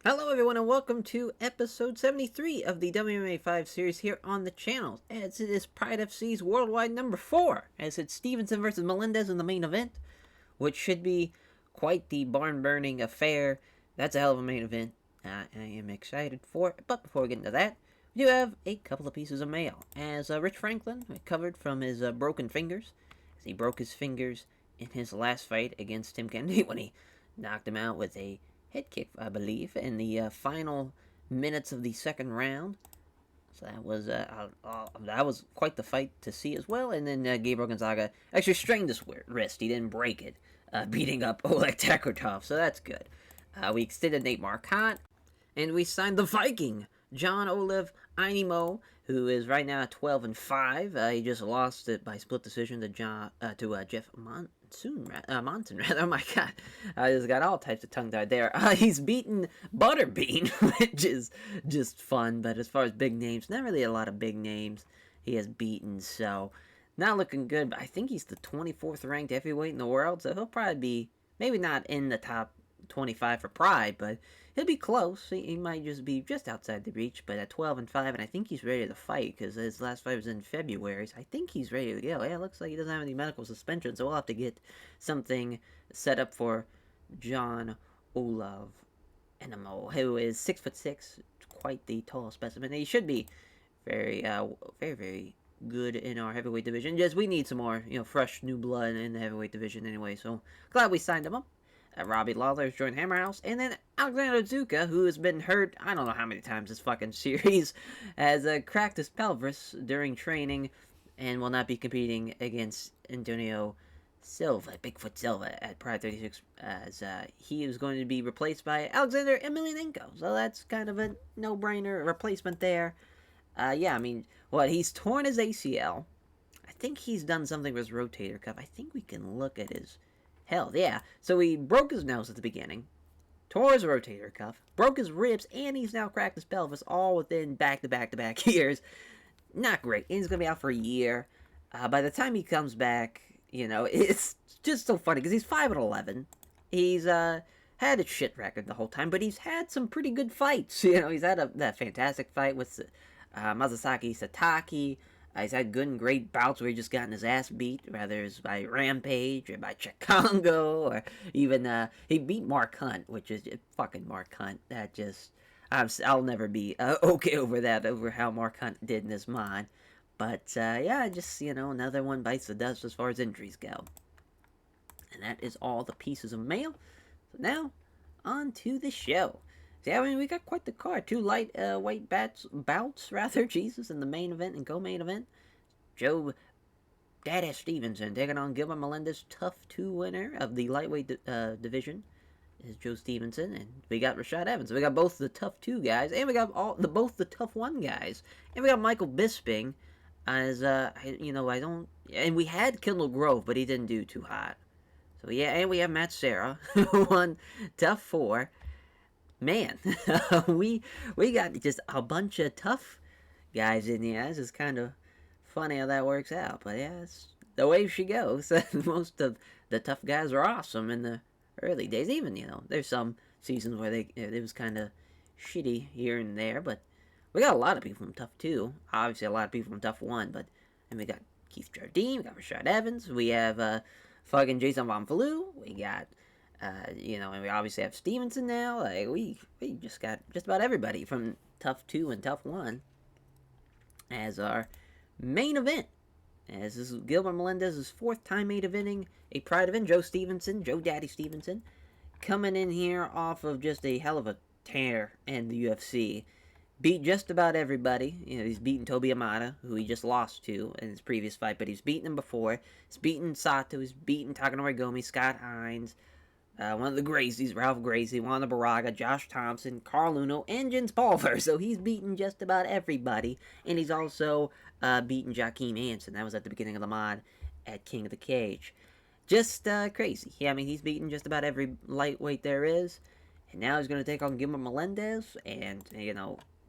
Hello everyone and welcome to episode 73 of the WMMA 5 series here on the channel, as it is Pride FC's worldwide number 4, as it's Stevenson versus Melendez in the main event, which should be quite the barn-burning affair. That's a hell of a main event. I am excited for it, but before we get into that, we do have a couple of pieces of mail, as Rich Franklin recovered from his broken fingers, as he broke his fingers in his last fight against Tim Kennedy when he knocked him out with a head kick, I believe, in the final minutes of the second round. So that was quite the fight to see as well. And then Gabriel Gonzaga actually strained his wrist; he didn't break it, beating up Oleg Takratov. So that's good. We extended Nate Marquardt, and we signed the Viking John Olive Ainimo, who is right now at 12-5. He just lost it by split decision to Jeff Monson. Oh my god, I just got all types of tongue tied there. He's beaten Butterbean, which is just fun. But as far as big names, not really a lot of big names he has beaten. So not looking good. But I think he's the 24th ranked heavyweight in the world. So he'll probably be maybe not in the top 25 for Pride, but he'll be close. He might just be just outside the reach, but at 12-5, and I think he's ready to fight because his last fight was in February. So I think he's ready to go. Yeah, it looks like he doesn't have any medical suspension, so we'll have to get something set up for John Olav Enemo, who is 6'6", quite the tall specimen. He should be very, very good in our heavyweight division. Just we need some more, fresh new blood in the heavyweight division anyway. So glad we signed him up. Robbie Lawler's joined Hammerhouse, and then Alexander Zuka, who has been hurt, I don't know how many times this fucking series, has cracked his pelvis during training, and will not be competing against Antonio Silva, Bigfoot Silva, at Pride 36, as he is going to be replaced by Alexander Emelianenko, so that's kind of a no-brainer replacement there. He's torn his ACL. I think he's done something with his rotator cuff. I think we can look at his... Hell, yeah. So he broke his nose at the beginning, tore his rotator cuff, broke his ribs, and he's now cracked his pelvis all within back-to-back years. Not great. And he's going to be out for a year. By the time he comes back, it's just so funny because he's 5-11. He's had a shit record the whole time, but he's had some pretty good fights. He's had that fantastic fight with Masasaki Satake. He's had good and great bouts where he just gotten his ass beat, whether it's by Rampage or by Chicago, or even he beat Mark Hunt, which is fucking Mark Hunt. That just I'll never be okay over that, over how Mark Hunt did in his mind. But just another one bites the dust as far as injuries go. And that is all the pieces of mail. So now on to the show. Yeah, we got quite the card. 2 lightweight bouts, Jesus, in the main event and co-main event. Joe Daddy Stevenson taking on Gilbert Melendez, tough 2 winner of the lightweight division is Joe Stevenson, and we got Rashad Evans. We got both the tough 2 guys, and we got both the tough 1 guys, and we got Michael Bisping as and we had Kendall Grove, but he didn't do too hot. So yeah, and we have Matt Serra, who won tough 4. Man, we got just a bunch of tough guys in here. It's just kind of funny how that works out. But yeah, it's the way she goes. Most of the tough guys are awesome in the early days. Even, there's some seasons where it was kind of shitty here and there. But we got a lot of people from Tough 2. Obviously, a lot of people from Tough 1. And we got Keith Jardine. We got Rashad Evans. We have fucking Jason Von Flue. We got... and we obviously have Stevenson now. Like, we just got just about everybody from Tough 2 and Tough 1 as our main event. As this is Gilbert Melendez's 4th time main eventing a Pride event. Joe Daddy Stevenson, coming in here off of just a hell of a tear in the UFC. Beat just about everybody. He's beaten Toby Amada, who he just lost to in his previous fight, but he's beaten him before. He's beaten Sato. He's beaten Takanori Gomi, Scott Hines. One of the Gracies, Ralph Gracie, Wanda Baraga, Josh Thompson, Carl Uno, and Jens Pulver. So he's beaten just about everybody. And he's also beaten Joaquin Hansen. That was at the beginning of the mod at King of the Cage. Just crazy. Yeah, he's beaten just about every lightweight there is. And now he's going to take on Gilbert Melendez. And,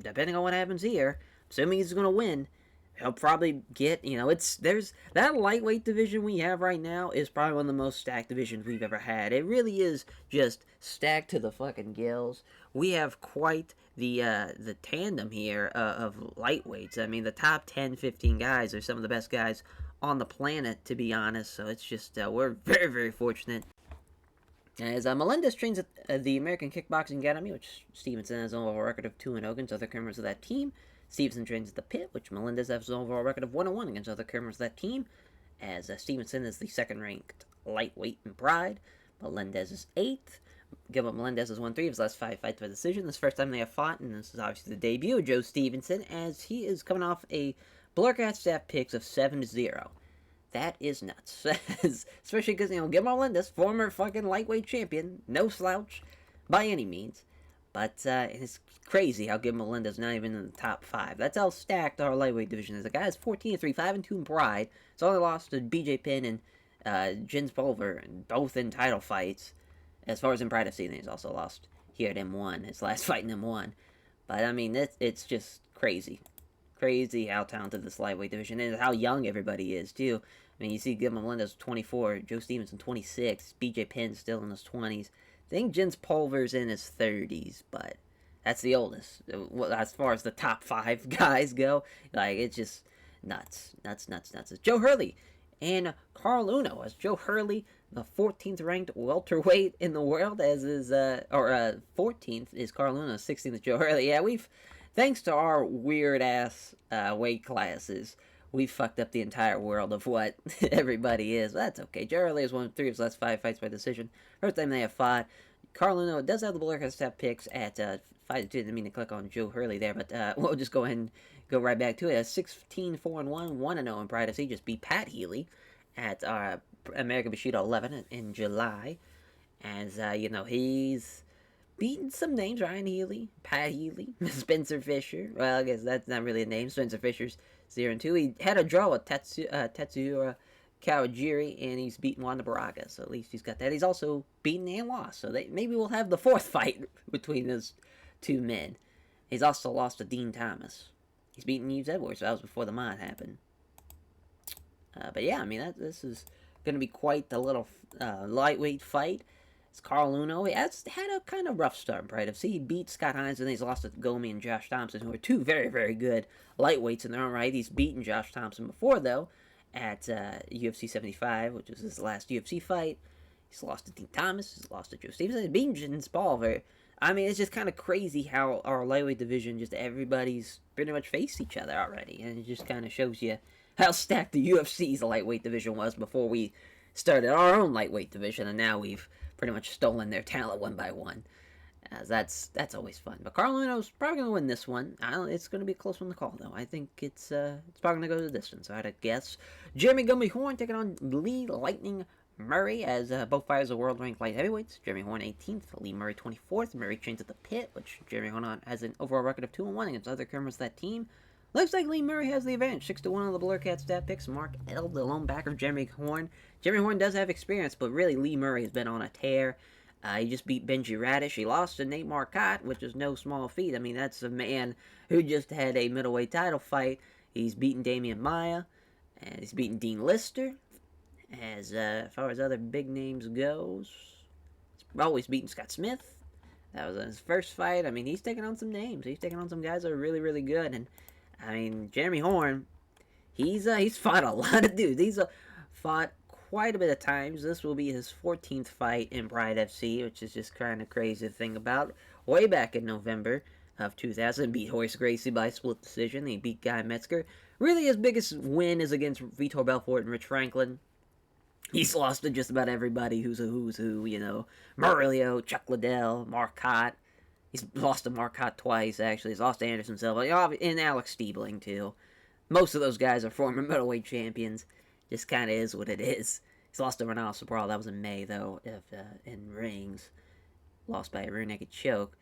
depending on what happens here, assuming he's going to win, he'll probably get, there's that lightweight division we have right now is probably one of the most stacked divisions we've ever had. It really is just stacked to the fucking gills. We have quite the tandem here of lightweights. I mean, the top 10, 15 guys are some of the best guys on the planet, to be honest. So it's just, we're very, very fortunate. As Melendez trains at the American Kickboxing Academy, which Stevenson has an overall record of 2-0 against other members of that team. Stevenson trains at the Pit, which Melendez has an overall record of 1-1 against other members of that team. As Stevenson is the second-ranked lightweight in Pride. Melendez is 8th. Gilbert Melendez has won 3 of his last 5 fights by decision. This is the first time they have fought, and this is obviously the debut of Joe Stevenson, as he is coming off a Blurcat staff picks of 7-0. That is nuts. Especially because, Gilbert Melendez, former fucking lightweight champion, no slouch by any means. But it's crazy how Gilbert Melendez is not even in the top 5. That's how stacked our lightweight division is. The guy is 14-3, 5-2 in Pride. It's only lost to BJ Penn and Jens Pulver, both in title fights. As far as in Pride FC, he's also lost here at M1, his last fight in M1. But, I mean, it's just crazy. Crazy how talented this lightweight division is, how young everybody is, too. I mean, you see Gilbert Melendez 24, Joe Stevenson 26, BJ Penn still in his 20s. I think Jens Pulver's in his 30s, but that's the oldest. As far as the top 5 guys go, it's just nuts. It's Joe Hurley and Carl Uno. As Joe Hurley, the 14th ranked welterweight in the world, 14th is Carl Uno, 16th is Joe Hurley. Yeah, thanks to our weird-ass weight classes, we fucked up the entire world of what everybody is. But that's okay. Joe Hurley has won 3 of his last 5 fights by decision. First time they have fought. Carl Uno does have the Blurcat staff picks at 5-2. Didn't mean to click on Joe Hurley there, but we'll just go ahead and go right back to it. 16-4-1, 1-0 in Pride FC. Just beat Pat Healy at American Bushido 11 in July. As, he's beaten some names. Ryan Healy, Pat Healy, Spencer Fisher. Well, I guess that's not really a name. Spencer Fisher's 0-2. He had a draw with Tetsuya Kawajiri, and he's beaten Wanda Baraga, so at least he's got that. He's also beaten and lost, so maybe we'll have the 4th fight between those 2 men. He's also lost to Dean Thomas. He's beaten Hughes Edwards, so that was before the mod happened. But yeah, I mean, this is going to be quite the little lightweight fight. It's Carl Uno. He has had a kind of rough start in Pride FC. He beat Scott Hines, and then he's lost to Gomi and Josh Thompson, who are 2 very, very good lightweights in their own right. He's beaten Josh Thompson before, though, at UFC 75, which was his last UFC fight. He's lost to Dean Thomas. He's lost to Joe Stevenson. He's beaten Jens Pulver. I mean, it's just kind of crazy how our lightweight division, just everybody's pretty much faced each other already. And it just kind of shows you how stacked the UFC's lightweight division was before we started our own lightweight division. And now we've pretty much stolen their talent one by one. That's always fun. But Carl Uno's probably going to win this one. It's going to be a close one to call, though. I think it's probably going to go the distance. I had to guess. Jeremy Gumby Horn taking on Lee Lightning Murray, as both fighters are world-ranked light heavyweights. Jeremy Horn 18th, Lee Murray 24th. Murray trains at the Pit, which Jeremy Horn has an overall record of 2-1 against other members of that team. Looks like Lee Murray has the advantage. 6-1 on the Blurcat stat picks. Marc L, the lone backer of Jeremy Horn. Jeremy Horn does have experience, but really Lee Murray has been on a tear. He just beat Benji Radish. He lost to Nate Marcotte, which is no small feat. I mean, that's a man who just had a middleweight title fight. He's beaten Damian Maia, and he's beaten Dean Lister. As far as other big names goes, he's always beaten Scott Smith. That was his first fight. I mean, he's taking on some names. He's taking on some guys that are really, really good. And I mean, Jeremy Horn, he's fought a lot of dudes. He's fought quite a bit of times. This will be his 14th fight in Pride FC, which is just kind of crazy to think about. Way back in November of 2000, beat Horace Gracie by split decision. He beat Guy Metzger. Really, his biggest win is against Vitor Belfort and Rich Franklin. He's lost to just about everybody who's who, Murillo, Chuck Liddell, Marcotte. He's lost to Marcotte twice, actually. He's lost to Anderson Silva, and Alex Stiebling, too. Most of those guys are former middleweight champions. Just kind of is what it is. He's lost to Ronaldo Sobral. That was in May, though, in rings. Lost by a rear naked choke.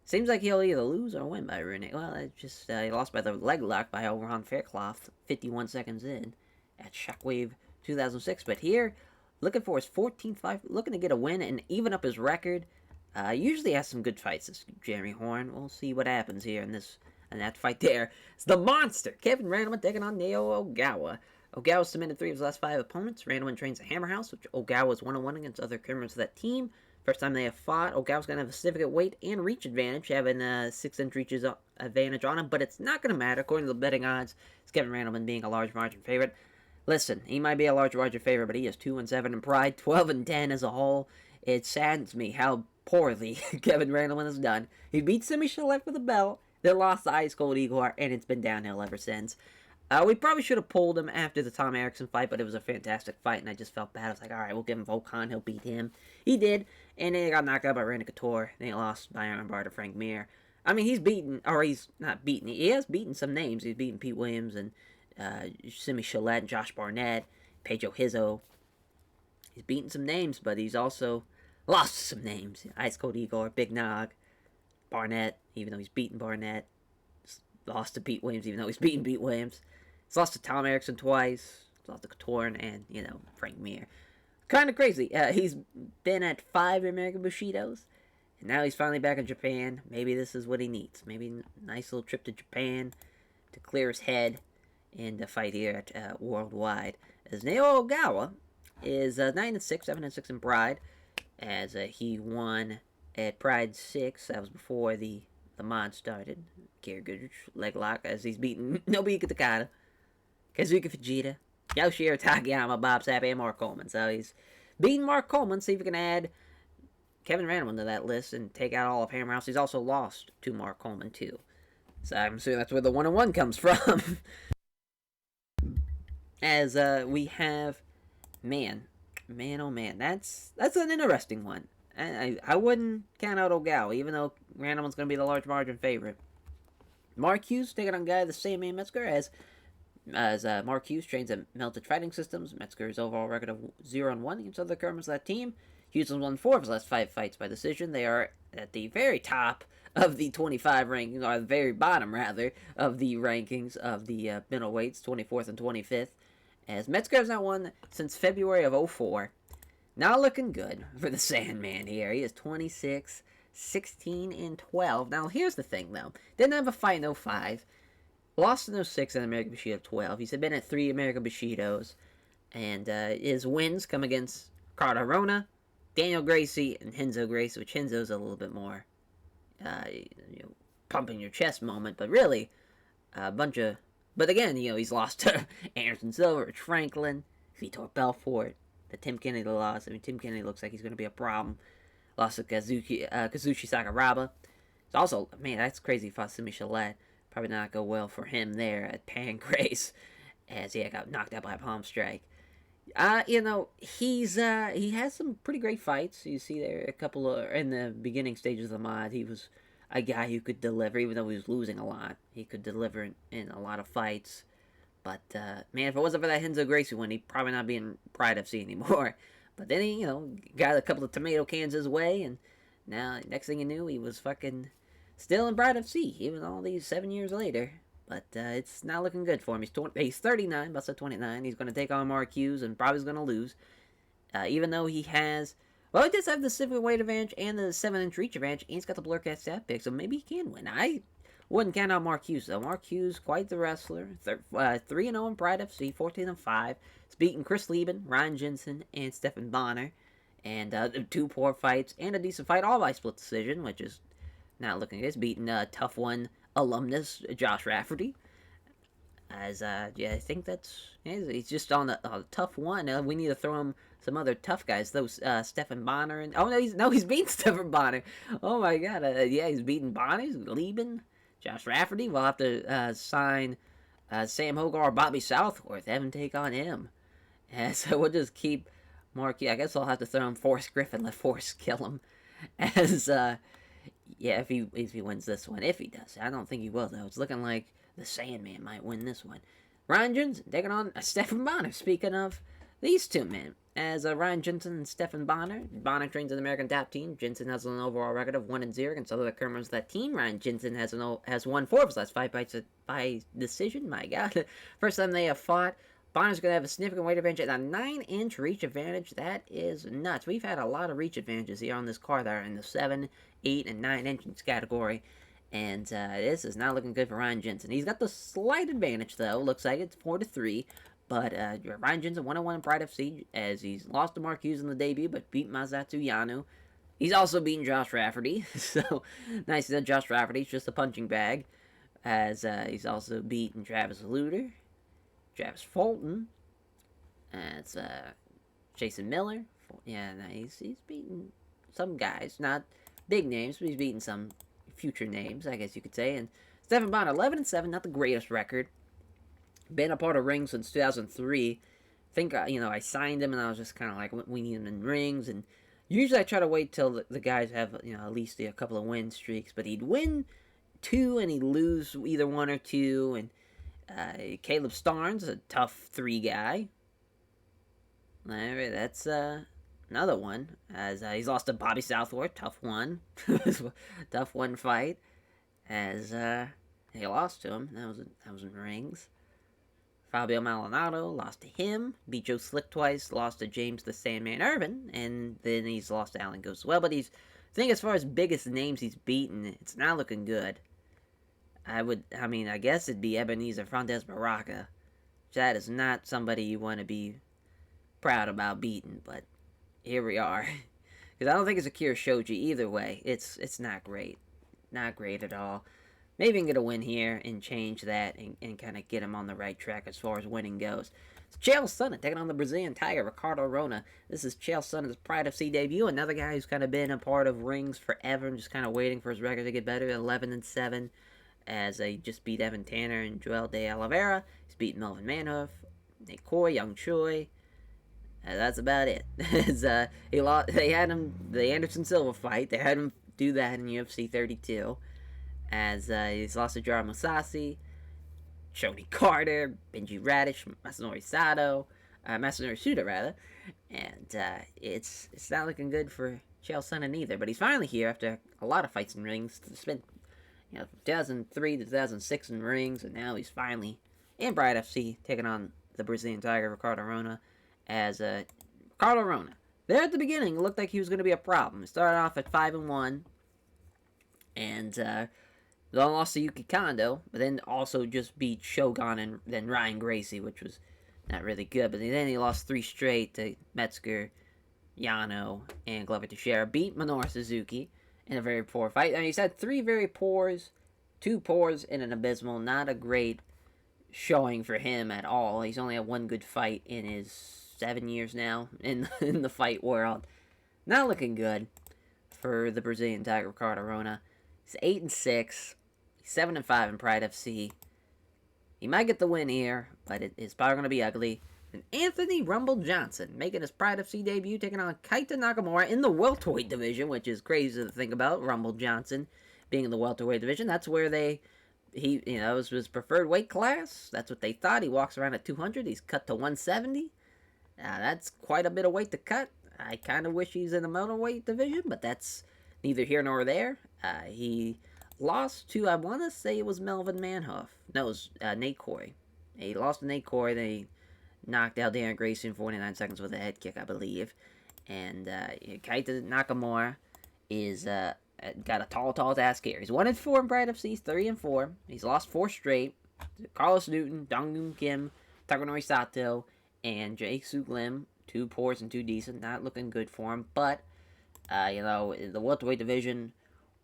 Seems like he'll either lose or win by a rear naked. Well, it just he lost by the leg lock by Orhan Faircloth 51 seconds in at Shockwave 2006. But here, looking for his 14th fight, looking to get a win and even up his record. Usually has some good fights, this Jeremy Horn. We'll see what happens here in this And that fight there is the monster, Kevin Randleman, taking on Naoya Ogawa. Ogawa submitted 3 of his last 5 opponents. Randleman trains at Hammer House, which Ogawa is 1-1 against other members of that team. First time they have fought, Ogawa's going to have a significant weight and reach advantage, having 6-inch reaches advantage on him, but it's not going to matter. According to the betting odds, it's Kevin Randleman being a large margin favorite. Listen, he might be a large margin favorite, but he is 2-7 in Pride, 12-10 as a whole. It saddens me how poorly Kevin Randleman has done. He beat Simi Shalek with a belt, then lost to Ice Cold Igor, and it's been downhill ever since. We probably should have pulled him after the Tom Erickson fight, but it was a fantastic fight, and I just felt bad. I was like, alright, we'll give him Volkan, he'll beat him. He did, and then he got knocked out by Randy Couture, then he lost by armbar to Frank Mir. I mean, he's beaten, or he's not beaten, he has beaten some names. He's beaten Pete Williams, and Simi Shalek, and Josh Barnett, Pedro Hizzo. He's beaten some names, but he's also lost some names. Ice Cold Igor, Big Nog, Barnett, even though he's beaten Barnett. Lost to Pete Williams, even though he's beaten Pete Williams. He's lost to Tom Erickson twice. He's lost to Couture and, Frank Mir. Kind of crazy. He's been at 5 American Bushidos, and now he's finally back in Japan. Maybe this is what he needs. Maybe a nice little trip to Japan to clear his head and to fight here at Worldwide. As Naoya Ogawa is 9-6, 7-6 in Pride, as he won at Pride 6. That was before the mod started. Gary Goodrich, leg lock, as he's beaten Nobuyuki Takada, Kazuki Fujita, Yoshihiro Takayama, Bob Sapp, and Mark Coleman. So he's beaten Mark Coleman. See if we can add Kevin Randleman to that list and take out all of Hammer House. He's also lost to Mark Coleman, too. So I'm assuming that's where the 1-1 comes from. As we have, man, oh man, that's an interesting one. I wouldn't count out Ogawa, even though Randleman's going to be the large margin favorite. Marc Hughes taking on guy the same name Metzger as Marc Hughes trains at Melted Fighting Systems. Metzger's overall record of 0-1 against other members of that team. Hughes has won 4 of his last 5 fights by decision. They are at the very top of the 25 rankings, or the very bottom, rather, of the rankings of the middleweights, 24th and 25th. As Metzger has not won since February of 2004. Not looking good for the Sandman here. He is 26, 16, and 12. Now, here's the thing, though. Didn't have a fight in 2005. Lost in 2006 in American Bushido 12. He's been at 3 American Bushidos. And his wins come against Rona, Daniel Gracie, and Renzo Gracie, which Renzo's a little bit more pumping your chest moment. But really, a bunch of... But again, he's lost to Anderson Silva, Rich Franklin, Vitor Belfort, the Tim Kennedy loss. I mean, Tim Kennedy looks like he's going to be a problem. Lost to Kazushi Sakuraba. It's also, man, that's crazy. Fought Simi Shalek. Probably not go well for him there at Pancrase, as he got knocked out by a palm strike. He has some pretty great fights. You see there a couple of, in the beginning stages of the mod, he was a guy who could deliver, even though he was losing a lot. He could deliver in a lot of fights. But, man, if it wasn't for that Renzo Gracie one, he'd probably not be in Pride FC anymore. But then he, got a couple of tomato cans his way, and now, next thing you knew, he was fucking still in Pride FC, even all these 7 years later. But, it's not looking good for him. He's 39, about to 29. He's going to take on Marc Hughes, and probably is going to lose. Even though he has... Well, he does have the significant weight advantage and the 7-inch reach advantage, and he's got the Blurcat stat pick, so maybe he can win. I wouldn't count out Marc Hughes, though. Marc Hughes, quite the wrestler. 3-0 in Pride FC, 14-5. He's beaten Chris Lieben, Ryan Jensen, and Stephan Bonner. And 2 poor fights and a decent fight, all by split decision, which is not looking good. He's beaten Tough One alumnus Josh Rafferty. As, I think he's just on a Tough One. We need to throw him some other tough guys. Those, Stephan Bonner and... Oh, no, he's beaten Stephan Bonner. Oh, my God. He's beaten Bonner, Lieben, Josh Rafferty. We'll have to sign Sam Hogar or Bobby Southworth. Have him take on him. And so we'll just keep Mark. I guess I'll have to throw him Forrest Griffin. Let Forrest kill him. As, if he wins this one. If he does. I don't think he will, though. It's looking like the Sandman might win this one. Ryan Jensen taking on Stephan Bonner. Speaking of these two men. As Ryan Jensen and Stephan Bonner. Bonner trains in the American Top Team. Jensen has an overall record of 1-0 against other members of that team. Ryan Jensen has won 4 of his last 5 fights by decision. My God. First time they have fought. Bonner's going to have a significant weight advantage and a 9-inch reach advantage. That is nuts. We've had a lot of reach advantages here on this card that are in the 7, 8, and 9 inch category. And this is not looking good for Ryan Jensen. He's got the slight advantage, though. Looks like it's 4-3. But Ryan Jensen 1-1 in Pride FC as he's lost to Marc Hughes in the debut, but beat Masatsu Yano. He's also beaten Josh Rafferty. So, nice that Josh Rafferty's just a punching bag. As he's also beaten Travis Luter, Travis Fulton. It's Jason Miller. Yeah, he's beaten some guys. Not big names, but he's beaten some future names, I guess you could say. And Stephen Bond, 11-7, not the greatest record. Been a part of rings since 2003. Think, I signed him and I was just kind of like, we need him in rings. And usually I try to wait till the guys have, at least a couple of win streaks. But he'd win 2 and he'd lose either 1 or 2. And Caleb Starnes, a tough 3 guy. That's another one. As he's lost to Bobby Southworth, tough one. Tough one fight. As he lost to him. That was in rings. Fabio Maldonado lost to him. Beat Joe Slick twice. Lost to James the Sandman Irvin. And then he's lost to Alan Ghost as well. But I think as far as biggest names he's beaten, it's not looking good. I guess it'd be Ebenezer Fontes Baraka. That is not somebody you want to be proud about beating, but here we are. Because I don't think it's Akira Shoji either way. It's not great. Not great at all. Maybe he can get a win here and change that and kind of get him on the right track as far as winning goes. It's Chael Sonnen taking on the Brazilian Tiger, Ricardo Rona. This is Chael Sonnen's Pride FC debut. Another guy who's kind of been a part of rings forever and just kind of waiting for his record to get better. 11-7 as he just beat Evan Tanner and Joel de Oliveira. He's beaten Melvin Manhoef, Nate Coy, Young Choi. That's about it. They had him, the Anderson Silva fight. They had him do that in UFC 32. As he's lost to Jaro Musashi, Shoni Carter, Benji Radish, Masanori Suda rather, and it's not looking good for Chael Sonnen either. But he's finally here after a lot of fights in rings. Spent 2003 to 2006 in rings, and now he's finally in Pride FC taking on the Brazilian Tiger Ricardo Rona. As Ricardo Rona, there at the beginning, it looked like he was going to be a problem. He started off at 5-1, and then lost to Yuki Kondo, but then also just beat Shogun and then Ryan Gracie, which was not really good. But then he lost 3 straight to Metzger, Yano, and Glover Teixeira. Beat Minoru Suzuki in a very poor fight. I mean, he's had 3 very poors, 2 poors, and an abysmal. Not a great showing for him at all. He's only had 1 good fight in his 7 years now in the fight world. Not looking good for the Brazilian Tiger, Ricardo Rona. He's 8-6. 7-5 in Pride FC. He might get the win here, but it's probably going to be ugly. And Anthony Rumble Johnson making his Pride FC debut, taking on Keita Nakamura in the welterweight division, which is crazy to think about. Rumble Johnson being in the welterweight division. That's where it was his preferred weight class. That's what they thought. He walks around at 200. He's cut to 170. That's quite a bit of weight to cut. I kind of wish he's in the middleweight division, but that's neither here nor there. He lost to, I want to say it was Melvin Manhoef. No, it was Nate Coy. He lost to Nate Coy. They knocked out Darren Gracie in 49 seconds with a head kick, I believe. And Keita Nakamura is got a tall task here. He's 1-4 in Pride FC. He's 3-4. He's lost 4 straight. Carlos Newton, Donghoon Kim, Takanori Sato, and Jae-Suk Lim. 2 poors and 2 decent. Not looking good for him. But, in the welterweight division,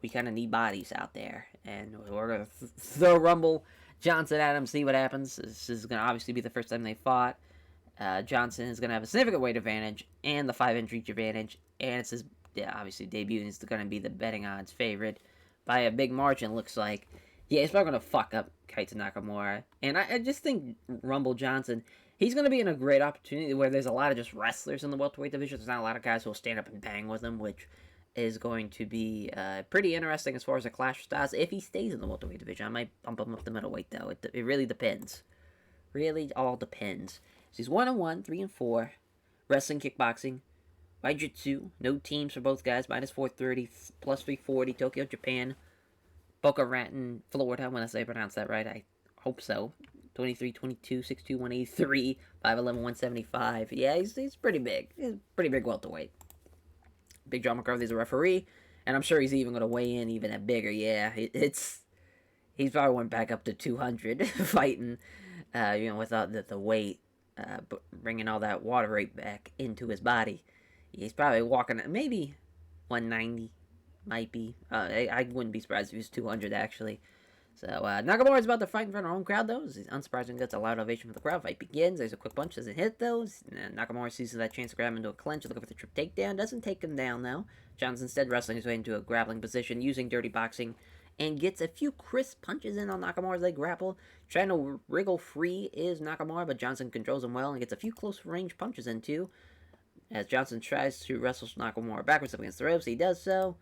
we kind of need bodies out there. And we're going to throw Rumble Johnson at him, see what happens. This is going to obviously be the first time they fought. Johnson is going to have a significant weight advantage and the 5-inch reach advantage. And it's his, obviously, debut is going to be the betting odds favorite by a big margin, looks like. Yeah, he's probably going to fuck up Keita Nakamura. And I just think Rumble Johnson, he's going to be in a great opportunity where there's a lot of just wrestlers in the welterweight division. There's not a lot of guys who will stand up and bang with him, which is going to be pretty interesting as far as a clash of styles. If he stays in the welterweight division, I might bump him up the middleweight, though. It really depends. Really all depends. So he's 1-1, 3-4. Wrestling, kickboxing, Jiu-Jitsu. No teams for both guys. Minus 430, plus 340. Tokyo, Japan. Boca Raton, Florida. When I say I pronounce that right, I hope so. 23, 22, 6'2", 183, 5'11", 175. Yeah, he's pretty big. He's pretty big welterweight. Big John McCarthy's a referee. And I'm sure he's even going to weigh in even at bigger. Yeah, he's probably went back up to 200 fighting, without the weight, bringing all that water rate back into his body. He's probably walking maybe 190, might be. I wouldn't be surprised if he was 200 actually. So Nakamura's about to fight in front of our own crowd though. He's unsurprisingly gets a loud ovation from the crowd. Fight begins. There's a quick punch, doesn't hit though. Nakamura seizes that chance to grab him into a clinch, looking for the trip takedown. Doesn't take him down though. Johnson instead wrestling his way into a grappling position using dirty boxing, and gets a few crisp punches in on Nakamura as they grapple. Trying to wriggle free is Nakamura, but Johnson controls him well and gets a few close range punches in too. As Johnson tries to wrestle Nakamura backwards up against the ropes, he does so.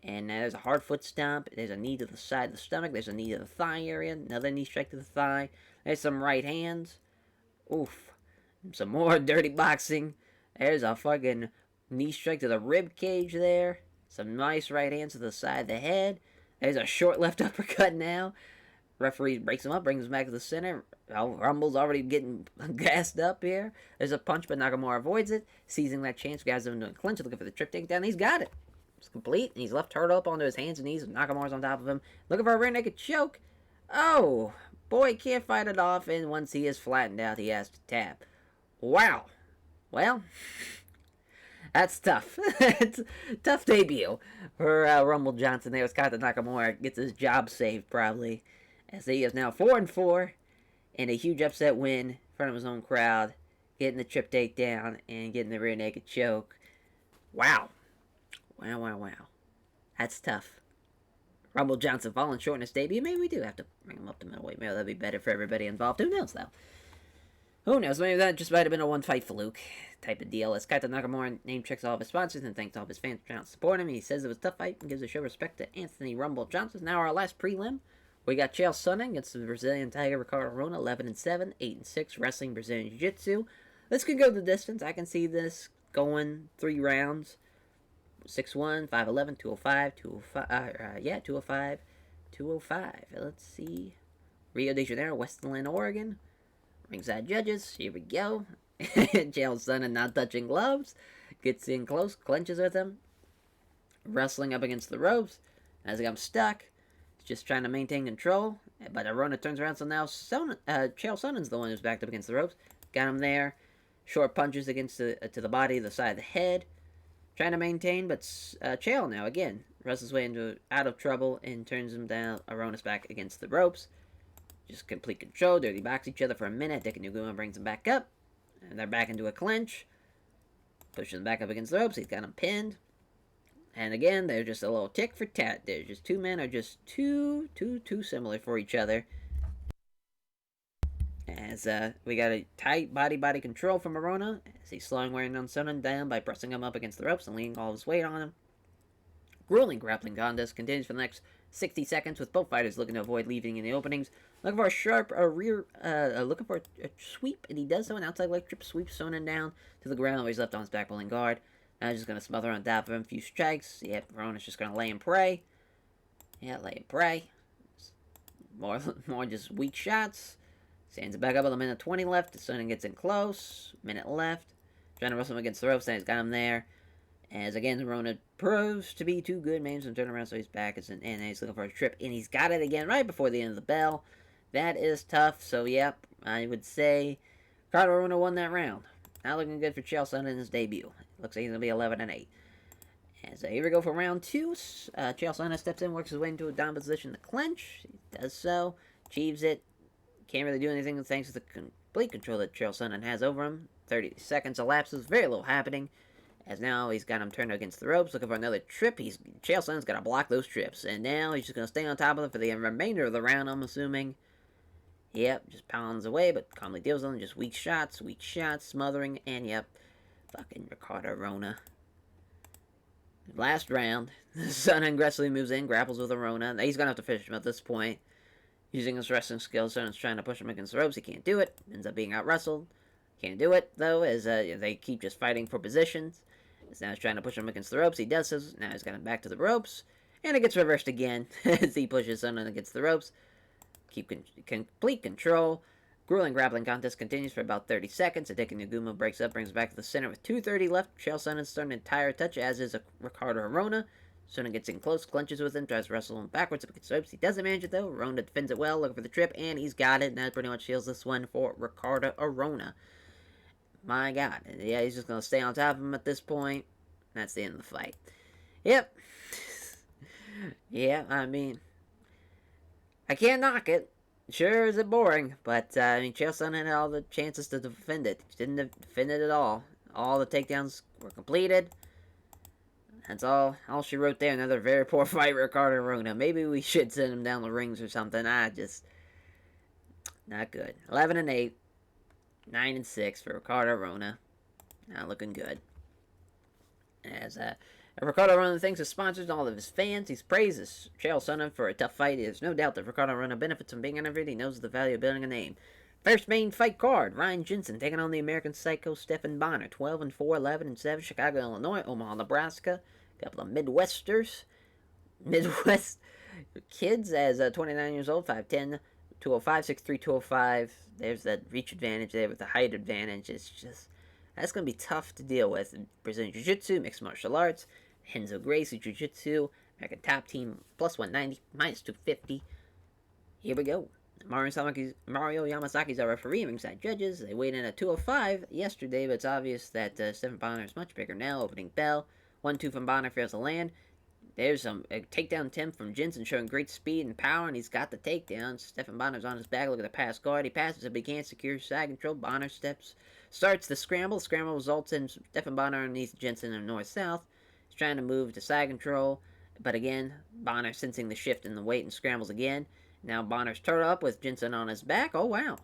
And there's a hard foot stomp. There's a knee to the side of the stomach. There's a knee to the thigh area. Another knee strike to the thigh. There's some right hands. Oof. Some more dirty boxing. There's a fucking knee strike to the rib cage there. Some nice right hands to the side of the head. There's a short left uppercut now. Referee breaks him up, brings him back to the center. Rumble's already getting gassed up here. There's a punch, but Nakamura avoids it. Seizing that chance, grabs him into a clinch, looking for the trip takedown. He's got it. It's complete, and he's left turtled up onto his hands and knees. Nakamura's on top of him, looking for a rear naked choke. Oh, boy, can't fight it off, and once he is flattened out, he has to tap. Wow. Well, that's tough. It's a tough debut for Rumble Johnson there. Scott Nakamura gets his job saved, probably, as he is now 4-4, and a huge upset win in front of his own crowd, getting the trip takedown and getting the rear naked choke. Wow. Wow. That's tough. Rumble Johnson falling short in his debut. Maybe we do have to bring him up to middleweight. Maybe that'd be better for everybody involved. Who knows, though? Who knows? Maybe that just might have been a one-fight fluke type of deal. As Kaito Nakamura name checks all of his sponsors and thanks all of his fans for trying to support him. He says it was a tough fight and gives a show of respect to Anthony Rumble Johnson. Now our last prelim. We got Chael Sonnen against the Brazilian Tiger Ricardo Rona, 11-7, 8-6, wrestling Brazilian Jiu-Jitsu. This could go the distance. I can see this going 3 rounds. 6'1", 5'11", 205, 205, 205. Let's see. Rio de Janeiro, Westland, Oregon. Ringside judges. Here we go. Chael Sonnen not touching gloves. Gets in close, clenches with him. Wrestling up against the ropes. As he got stuck. He's just trying to maintain control. But Rona turns around, so now Chael Sonnen's the one who's backed up against the ropes. Got him there. Short punches against to the body, the side of the head. Trying to maintain, but Chael now, again, wrestles his way out of trouble and turns him down. Rona's back against the ropes. Just complete control. Dirty box each other for a minute. Naguma brings him back up. And they're back into a clinch. Pushes him back up against the ropes. He's got him pinned. And again, they're just a little tick for tat. There's just two men are just too similar for each other. As we got a tight body control from Rona, as he's slowing wearing on Sonnen down by pressing him up against the ropes and leaning all his weight on him. Grueling grappling contest continues for the next 60 seconds, with both fighters looking to avoid leaving in the openings. Looking for a sharp looking for a sweep, and he does so. An outside leg trip sweeps Sonnen down to the ground where he's left on his back pulling guard. Now he's just going to smother on top of him. A few strikes. Yep, Rona's just going to lay and pray. Yeah, lay and pray. More just weak shots. Stands it back up with a minute 20 left. Sonnen gets in close. Minute left. Trying to wrestle him against the ropes. And he's got him there. As again, Rona proves to be too good. Makes him turn around so he's back. And he's looking for a trip. And he's got it again right before the end of the bell. That is tough. So, yep, I would say Ricardo Rona won that round. Not looking good for Chael Sonnen in his debut. Looks like he's going to be 11-8. And so here we go for round 2. Chael Sonnen steps in, works his way into a down position to clinch. He does so. Achieves it. Can't really do anything thanks to the complete control that Chael Sonnen has over him. 30 seconds elapses. Very little happening. As now he's got him turned against the ropes, looking for another trip. Chael Sonnen's got to block those trips. And now he's just going to stay on top of them for the remainder of the round, I'm assuming. Yep, just pounds away, but calmly deals with them. Just weak shots, smothering, and yep, fucking Ricardo Rona. Last round, Sonnen aggressively moves in, grapples with Rona. He's going to have to finish him at this point. Using his wrestling skills, Sonnen's trying to push him against the ropes. He can't do it. Ends up being out-wrestled. Can't do it, though, as they keep just fighting for positions. As now he's trying to push him against the ropes. He does so. Now he's got him back to the ropes. And it gets reversed again as he pushes Sonnen against the ropes. Keep complete control. Grueling grappling contest continues for about 30 seconds. Naguma breaks up, brings back to the center with 2:30 left. Chael Sonnen's starting to tire touch, as is Ricardo Rona. Sonnen gets in close, clinches with him, tries to wrestle him backwards up against the ropes. He doesn't manage it though. Rona defends it well, looking for the trip, and he's got it. And that pretty much seals this one for Ricardo Arona. My God. Yeah, he's just going to stay on top of him at this point. That's the end of the fight. Yep. Yeah, I mean, I can't knock it. Sure, is it boring, but, I mean, Chael Sonnen had all the chances to defend it. He didn't defend it at all. All the takedowns were completed. That's all she wrote there. Another very poor fight, Ricardo Rona. Maybe we should send him down the rings or something. Not good. 11-8. 9-6 for Ricardo Rona. Not looking good. As Ricardo Rona thanks his sponsors and all of his fans. He praises Chael Sonnen for a tough fight. There's no doubt that Ricardo Rona benefits from being interviewed. He knows the value of building a name. First main fight card, Ryan Jensen taking on the American Psycho Stephan Bonnar. 12-4, 11-7, Chicago, Illinois, Omaha, Nebraska. A couple of Midwest kids as 29 years old, 5'10", 205, 6'3", 205. There's that reach advantage there with the height advantage. It's just, that's going to be tough to deal with. Brazilian Jiu-Jitsu, mixed martial arts, Renzo Gracie Jiu-Jitsu, American Top Team, plus 190, minus 250. Here we go. Mario Yamasaki's our referee, ringside judges. They weighed in at 205 yesterday, but it's obvious that Stephan Bonnar is much bigger now. Opening bell. 1-2 from Bonnar fails to land. There's a takedown attempt from Jensen showing great speed and power, and he's got the takedown. Stephan Bonner's on his back. Look at the pass guard. He passes it, but he can't secure side control. Bonnar starts the scramble. The scramble results in Stephan Bonnar underneath Jensen in north-south. He's trying to move to side control, but again, Bonnar sensing the shift in the weight and scrambles again. Now Bonner's turned up with Jensen on his back. Oh, wow.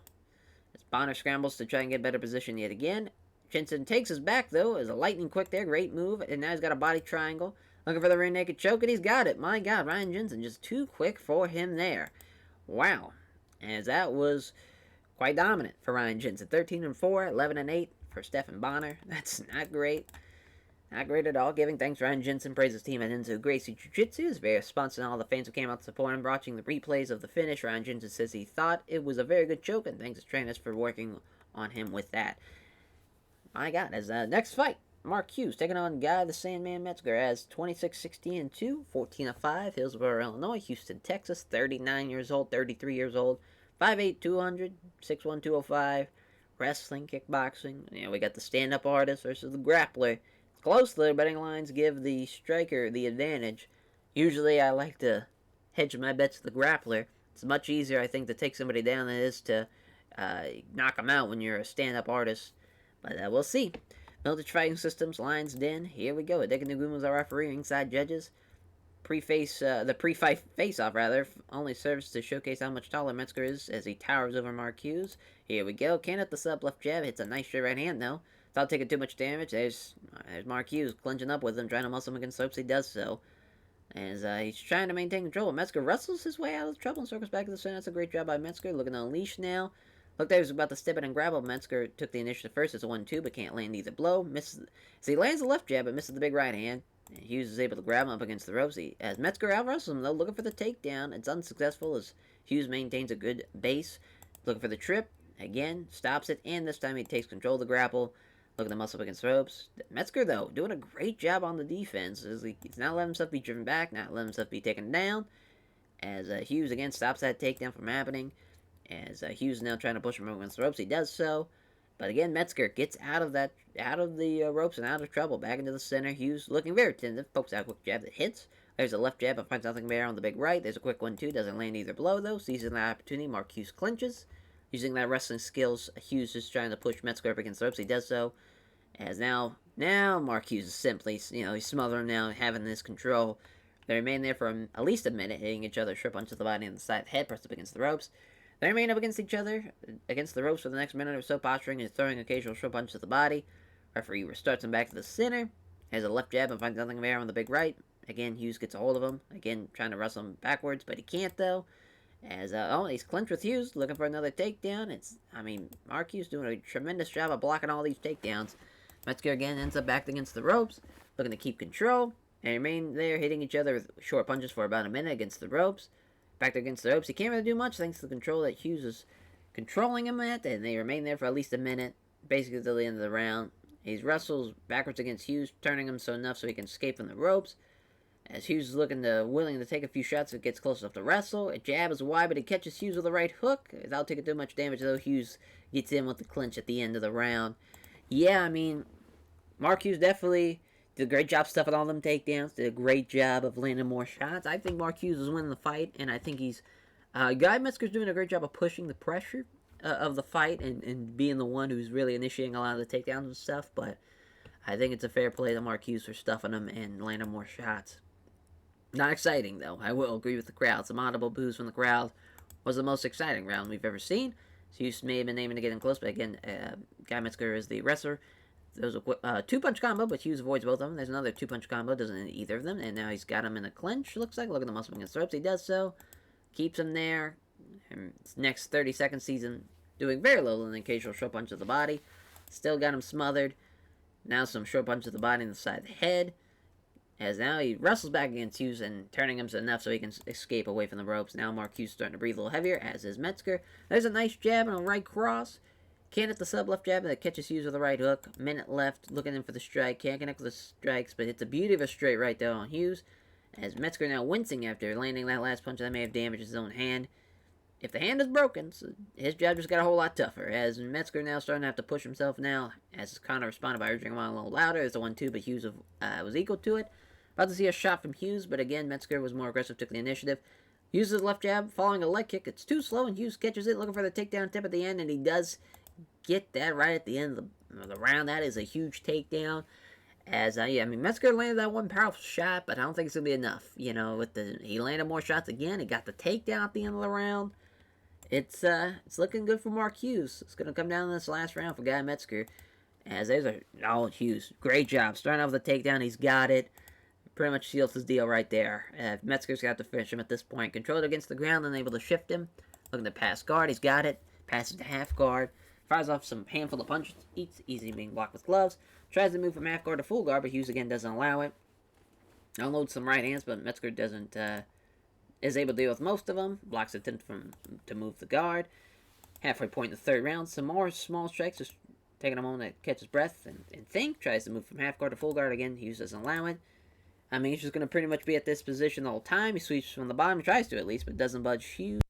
As Bonnar scrambles to try and get better position yet again. Jensen takes his back, though, as a lightning quick there. Great move. And now he's got a body triangle. Looking for the rear naked choke, and he's got it. My God, Ryan Jensen just too quick for him there. Wow. As that was quite dominant for Ryan Jensen. 13-4, 11-8 for Stephan Bonnar. That's not great. Not great at all. Giving thanks, Ryan Jensen praised his team at Renzo Gracie Jiu-Jitsu. He's very responsive to all the fans who came out to support him. Watching the replays of the finish, Ryan Jensen says he thought it was a very good choke, and thanks to trainers for working on him with that. My God, as next fight, Marc Hughes taking on Guy the Sandman Metzger as 26-16-2, 14-5, Hillsboro, Illinois, Houston, Texas, 39 years old, 33 years old, 5'8", 200, 6'1", 205, wrestling, kickboxing. You know, we got the stand-up artist versus the grappler. It's close, the betting lines give the striker the advantage. Usually I like to hedge my bets to the grappler. It's much easier, I think, to take somebody down than it is to knock them out when you're a stand-up artist. But we'll see. Military Fighting Systems, Lions Den. Here we go. Hideki Nagumo is our referee. Ringside judges. The pre-fight face-off, rather, only serves to showcase how much taller Metzger is as he towers over Marc Hughes. Here we go. Can't hit the sub left jab. Hits a nice straight right hand, though. Without taking too much damage. There's Marc Hughes clinching up with him, trying to muscle him against the ropes. He does so. As he's trying to maintain control. Metzger wrestles his way out of trouble and circles back to the center. That's a great job by Metzger. Looking to unleash now. Looked like he was about to step in and grab him. Metzger took the initiative first as a 1-2, but can't land either blow. Misses. So he lands the left jab, but misses the big right hand. And Hughes is able to grab him up against the ropes. As Metzger out-wrestles him, though, looking for the takedown. It's unsuccessful as Hughes maintains a good base. Looking for the trip. Again, stops it, and this time he takes control of the grapple. Looking to muscle up against the ropes. Metzger, though, doing a great job on the defense. He's not letting himself be driven back, not letting himself be taken down. As Hughes, again, stops that takedown from happening. As Hughes is now trying to push him against the ropes, he does so. But again, Metzger gets out of the ropes and out of trouble. Back into the center. Hughes looking very tentative. Pokes out a quick jab that hits. There's a left jab, but finds nothing there on the big right. There's a quick 1-2. Doesn't land either blow, though. Seizing that opportunity, Marc Hughes clinches. Using that wrestling skills, Hughes is trying to push Metzger up against the ropes. He does so. As now Marc Hughes is simply, he's smothering him now, having this control. They remain there for at least a minute, hitting each other, strip punch to the body and the side of the head, pressed up against the ropes. They remain up against each other, against the ropes for the next minute or so, posturing and throwing occasional strip punch to the body. Referee restarts him back to the center. Has a left jab and finds nothing there on the big right. Again, Hughes gets a hold of him. Again, trying to wrestle him backwards, but he can't, though. As, he's clinched with Hughes, looking for another takedown. Marc Hughes doing a tremendous job of blocking all these takedowns. Metzger again ends up backed against the ropes, looking to keep control. They remain there, hitting each other with short punches for about a minute against the ropes. Back against the ropes. He can't really do much thanks to the control that Hughes is controlling him at, and they remain there for at least a minute, basically till the end of the round. He wrestles backwards against Hughes, turning him enough so he can escape from the ropes. As Hughes is willing to take a few shots if it gets close enough to wrestle. A jab is wide, but he catches Hughes with the right hook. Without taking too much damage, though, Hughes gets in with the clinch at the end of the round. Yeah, I mean, Marc Hughes definitely did a great job stuffing all them takedowns. Did a great job of landing more shots. I think Marc Hughes is winning the fight, and I think he's... Guy Metzger's doing a great job of pushing the pressure of the fight and being the one who's really initiating a lot of the takedowns and stuff, but I think it's a fair play to Marc Hughes for stuffing him and landing more shots. Not exciting, though. I will agree with the crowd. Some audible boos from the crowd. Was the most exciting round we've ever seen. Hughes may have been aiming to get in close, but again, Guy Metzger is the wrestler. There's a two-punch combo, but Hughes avoids both of them. There's another two-punch combo, doesn't hit either of them, and now he's got him in a clinch, looks like. Look at the muscle against the ropes. He does so. Keeps him there. And next 30 seconds sees him doing very little in the occasional short punch to the body. Still got him smothered. Now some short punch to the body and the side of the head. As now he wrestles back against Hughes and turning him enough so he can escape away from the ropes. Now Marc Hughes starting to breathe a little heavier, as is Metzger. There's a nice jab and a right cross. Can't hit the sub left jab that catches Hughes with the right hook. Minute left, looking in for the strike. Can't connect with the strikes, but it's the beauty of a straight right there on Hughes. As Metzger now wincing after landing that last punch that may have damaged his own hand. If the hand is broken, so his jab just got a whole lot tougher. As Metzger now starting to have to push himself now. As Connor responded by urging him on a little louder. It's a 1-2, but Hughes was equal to it. About to see a shot from Hughes, but again, Metzger was more aggressive, took the initiative. Uses the left jab, following a leg kick. It's too slow, and Hughes catches it, looking for the takedown tip at the end, and he does get that right at the end of the round. That is a huge takedown. As, I mean, Metzger landed that one powerful shot, but I don't think it's going to be enough. You know, he landed more shots again. He got the takedown at the end of the round. It's looking good for Marc Hughes. It's going to come down in this last round for Guy Metzger. As there's Hughes. Great job. Starting off with the takedown, he's got it. Pretty much seals his deal right there. Metzger's got to finish him at this point. Controlled against the ground, and able to shift him. Looking to pass guard, he's got it. Passes to half guard. Fires off some handful of punches. It's easy being blocked with gloves. Tries to move from half guard to full guard, but Hughes again doesn't allow it. Unloads some right hands, but Metzger doesn't, is able to deal with most of them. Blocks attempt to move the guard. Halfway point in the third round. Some more small strikes, just taking a moment to catch his breath and think. Tries to move from half guard to full guard again. Hughes doesn't allow it. I mean, he's just going to pretty much be at this position the whole time. He sweeps from the bottom. He tries to at least, but doesn't budge Hughes.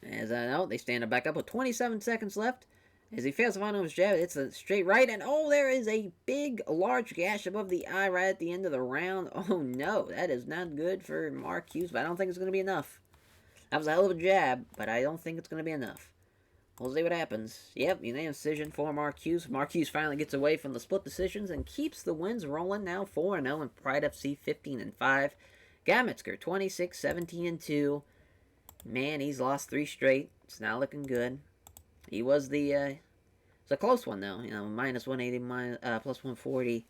As I know, they stand back up with 27 seconds left. As he fails to find his jab, it's a straight right. And oh, there is a big, large gash above the eye right at the end of the round. Oh no, that is not good for Marc Hughes, but I don't think it's going to be enough. That was a hell of a jab, but I don't think it's going to be enough. We'll see what happens. Yep, unanimous decision for Marc Hughes. Marc Hughes finally gets away from the split decisions and keeps the wins rolling now 4-0 in Pride FC 15-5. Guy Metzger 26-17-2. Man, he's lost 3 straight. It's not looking good. He was it's a close one though. You know, minus 180, plus 140.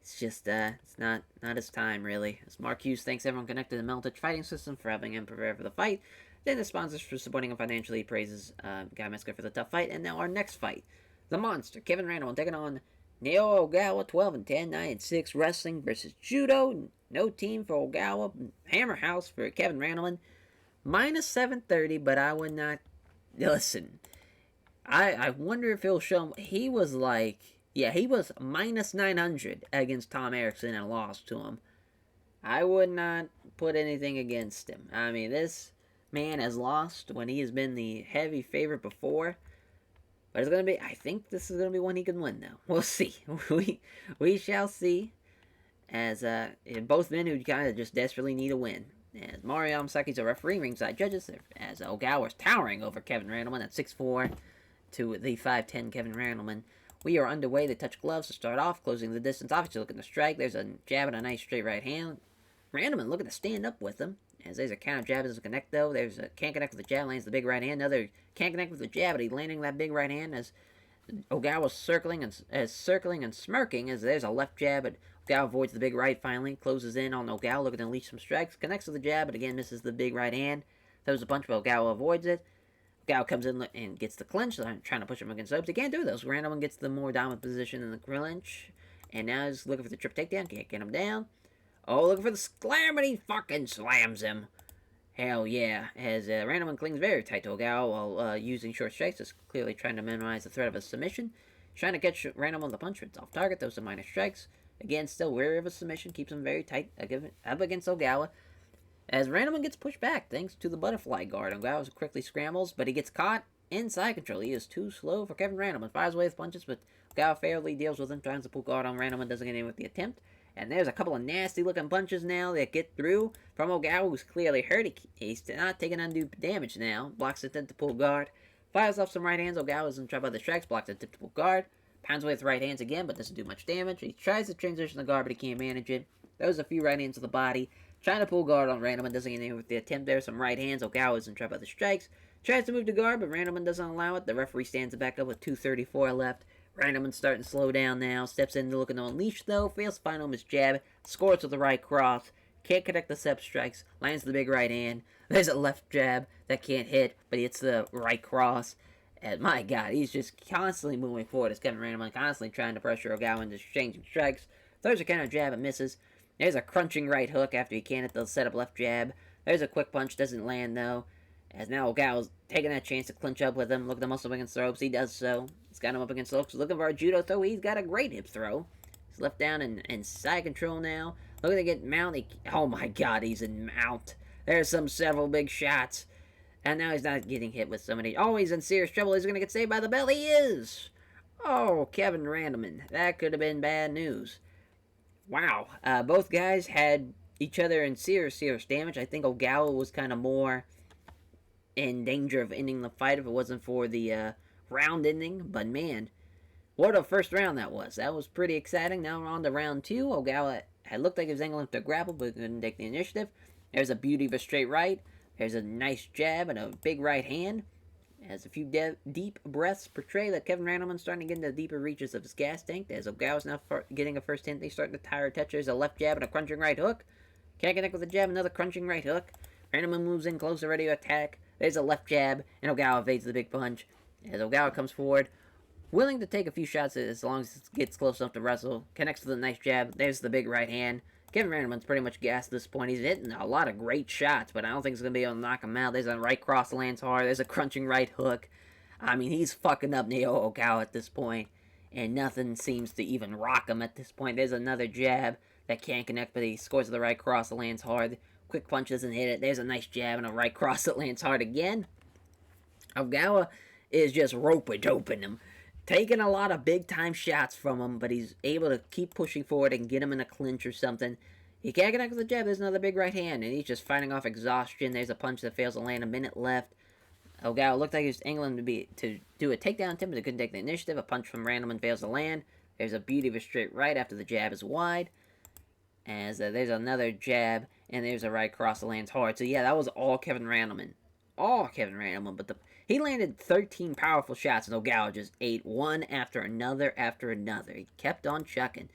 It's just it's not his time really. As Marc Hughes thanks everyone connected to the Melendez Fighting System for helping him prepare for the fight. Then the sponsors for supporting him financially. He praises Guy Metzger for the tough fight. And now our next fight. The Monster, Kevin Randleman, taking on Neo Ogawa, 12-10, 9-6. Wrestling versus Judo. No team for Ogawa. Hammer House for Kevin Randleman. Minus 730, but I would not... Listen, I wonder if he'll show him... He was like... Yeah, he was minus 900 against Tom Erickson and lost to him. I would not put anything against him. I mean, this man has lost when he has been the heavy favorite before. But it's going to be... I think this is going to be one he can win, though. We'll see. we shall see. As both men who kind of just desperately need a win. As Mario Amasaki's a referee, ringside judges. As Ogawa's towering over Kevin Randleman at 6'4" to the 5'10" Kevin Randleman. We are underway. They touch gloves to start off, closing the distance. Obviously looking to strike. There's a jab and a nice straight right hand. Randleman looking to stand up with him. As there's a counter jab, doesn't connect though. There's a can't connect with the jab, lands the big right hand. Another can't connect with the jab, but he's landing that big right hand as Ogawa's circling and smirking. As there's a left jab, but Ogawa avoids the big right finally. Closes in on Ogawa, looking to unleash some strikes. Connects with the jab, but again misses the big right hand. Throws a punch, but Ogawa avoids it. Ogawa comes in and gets the clinch. So I'm trying to push him against the ropes. He can't do those. Randleman gets the more dominant position in the clinch. And now he's looking for the trip takedown. Can't get him down. Oh, looking for the slam, and he fucking slams him. Hell yeah. As Randleman clings very tight to Ogawa while using short strikes. Is clearly trying to minimize the threat of a submission. Trying to catch Randleman with the punch, but it's off target. Those are minor strikes. Again, still wary of a submission, keeps him very tight up against Ogawa. As Randleman gets pushed back thanks to the butterfly guard, Ogawa quickly scrambles, but he gets caught in side control. He is too slow for Kevin Randleman. Fires away with punches, but Ogawa fairly deals with him, tries to pull guard on Randleman, doesn't get in with the attempt. And there's a couple of nasty looking punches now that get through from Ogawa, who's clearly hurt. He's not taking undue damage now. Blocks the attempt to pull guard. Fires off some right hands. Ogawa's in trouble by the strikes. Blocks the attempt to pull guard. Pounds away with right hands again, but doesn't do much damage. He tries to transition the guard, but he can't manage it. Throws a few right hands to the body. Trying to pull guard on Randleman, doesn't get in with the attempt there. Some right hands. Ogawa's in trouble by the strikes. Tries to move the guard, but Randleman doesn't allow it. The referee stands back up with 2:34 left. Randleman's starting to slow down now. Steps in looking to unleash, though. Fails to find him his jab. Scores with the right cross. Can't connect the sep strikes. Lands the big right hand. There's a left jab that can't hit, but he hits the right cross. And my God, he's just constantly moving forward as Kevin Randleman, constantly trying to pressure Ogawa into exchanging strikes. Throws a counter jab and misses. There's a crunching right hook after he can't hit the setup left jab. There's a quick punch, doesn't land though. As now Ogawa's taking that chance to clinch up with him. Look at the muscle up against the ropes. He does so. He's got him up against the ropes. Looking for a judo throw. He's got a great hip throw. He's left down and side control now. Looking to get mount. Oh my God, he's in mount. There's several big shots. And now he's not getting hit with so many. Oh, he's in serious trouble. He's going to get saved by the bell. He is. Oh, Kevin Randleman. That could have been bad news. Wow. Both guys had each other in serious damage. I think Ogawa was kind of more in danger of ending the fight if it wasn't for the round ending. But man, what a first round that was. That was pretty exciting. Now we're on to round two. Ogawa had looked like he was angling to grapple, but couldn't take the initiative. There's a beauty of a straight right. There's a nice jab and a big right hand. As a few deep breaths portray that Kevin Randleman's starting to get into the deeper reaches of his gas tank. As Ogawa's now getting a first hint, they start to tire touch. There's a left jab and a crunching right hook. Can't connect with the jab, another crunching right hook. Randleman moves in closer, ready to attack. There's a left jab, and Ogawa evades the big punch. As Ogawa comes forward, willing to take a few shots as long as it gets close enough to wrestle. Connects to the nice jab. There's the big right hand. Kevin Randleman's pretty much gassed at this point. He's hitting a lot of great shots, but I don't think he's going to be able to knock him out. There's a right cross lands hard. There's a crunching right hook. I mean, he's fucking up Neo Ogawa at this point, and nothing seems to even rock him at this point. There's another jab that can't connect, but he scores the right cross that lands hard. Quick punch doesn't hit it. There's a nice jab and a right cross that lands hard again. Ogawa is just rope-a-doping him. Taking a lot of big-time shots from him, but he's able to keep pushing forward and get him in a clinch or something. He can't connect with the jab. There's another big right hand, and he's just fighting off exhaustion. There's a punch that fails to land. A minute left. Ogawa looked like he was angling to do a takedown attempt, but he couldn't take the initiative. A punch from Randleman fails to land. There's a beauty of a straight right after the jab is wide. As there's another jab, and there's a right cross that lands hard. So yeah, that was all Kevin Randleman. All Kevin Randleman, but he landed 13 powerful shots, and Ogawa just ate one after another after another. He kept on chucking.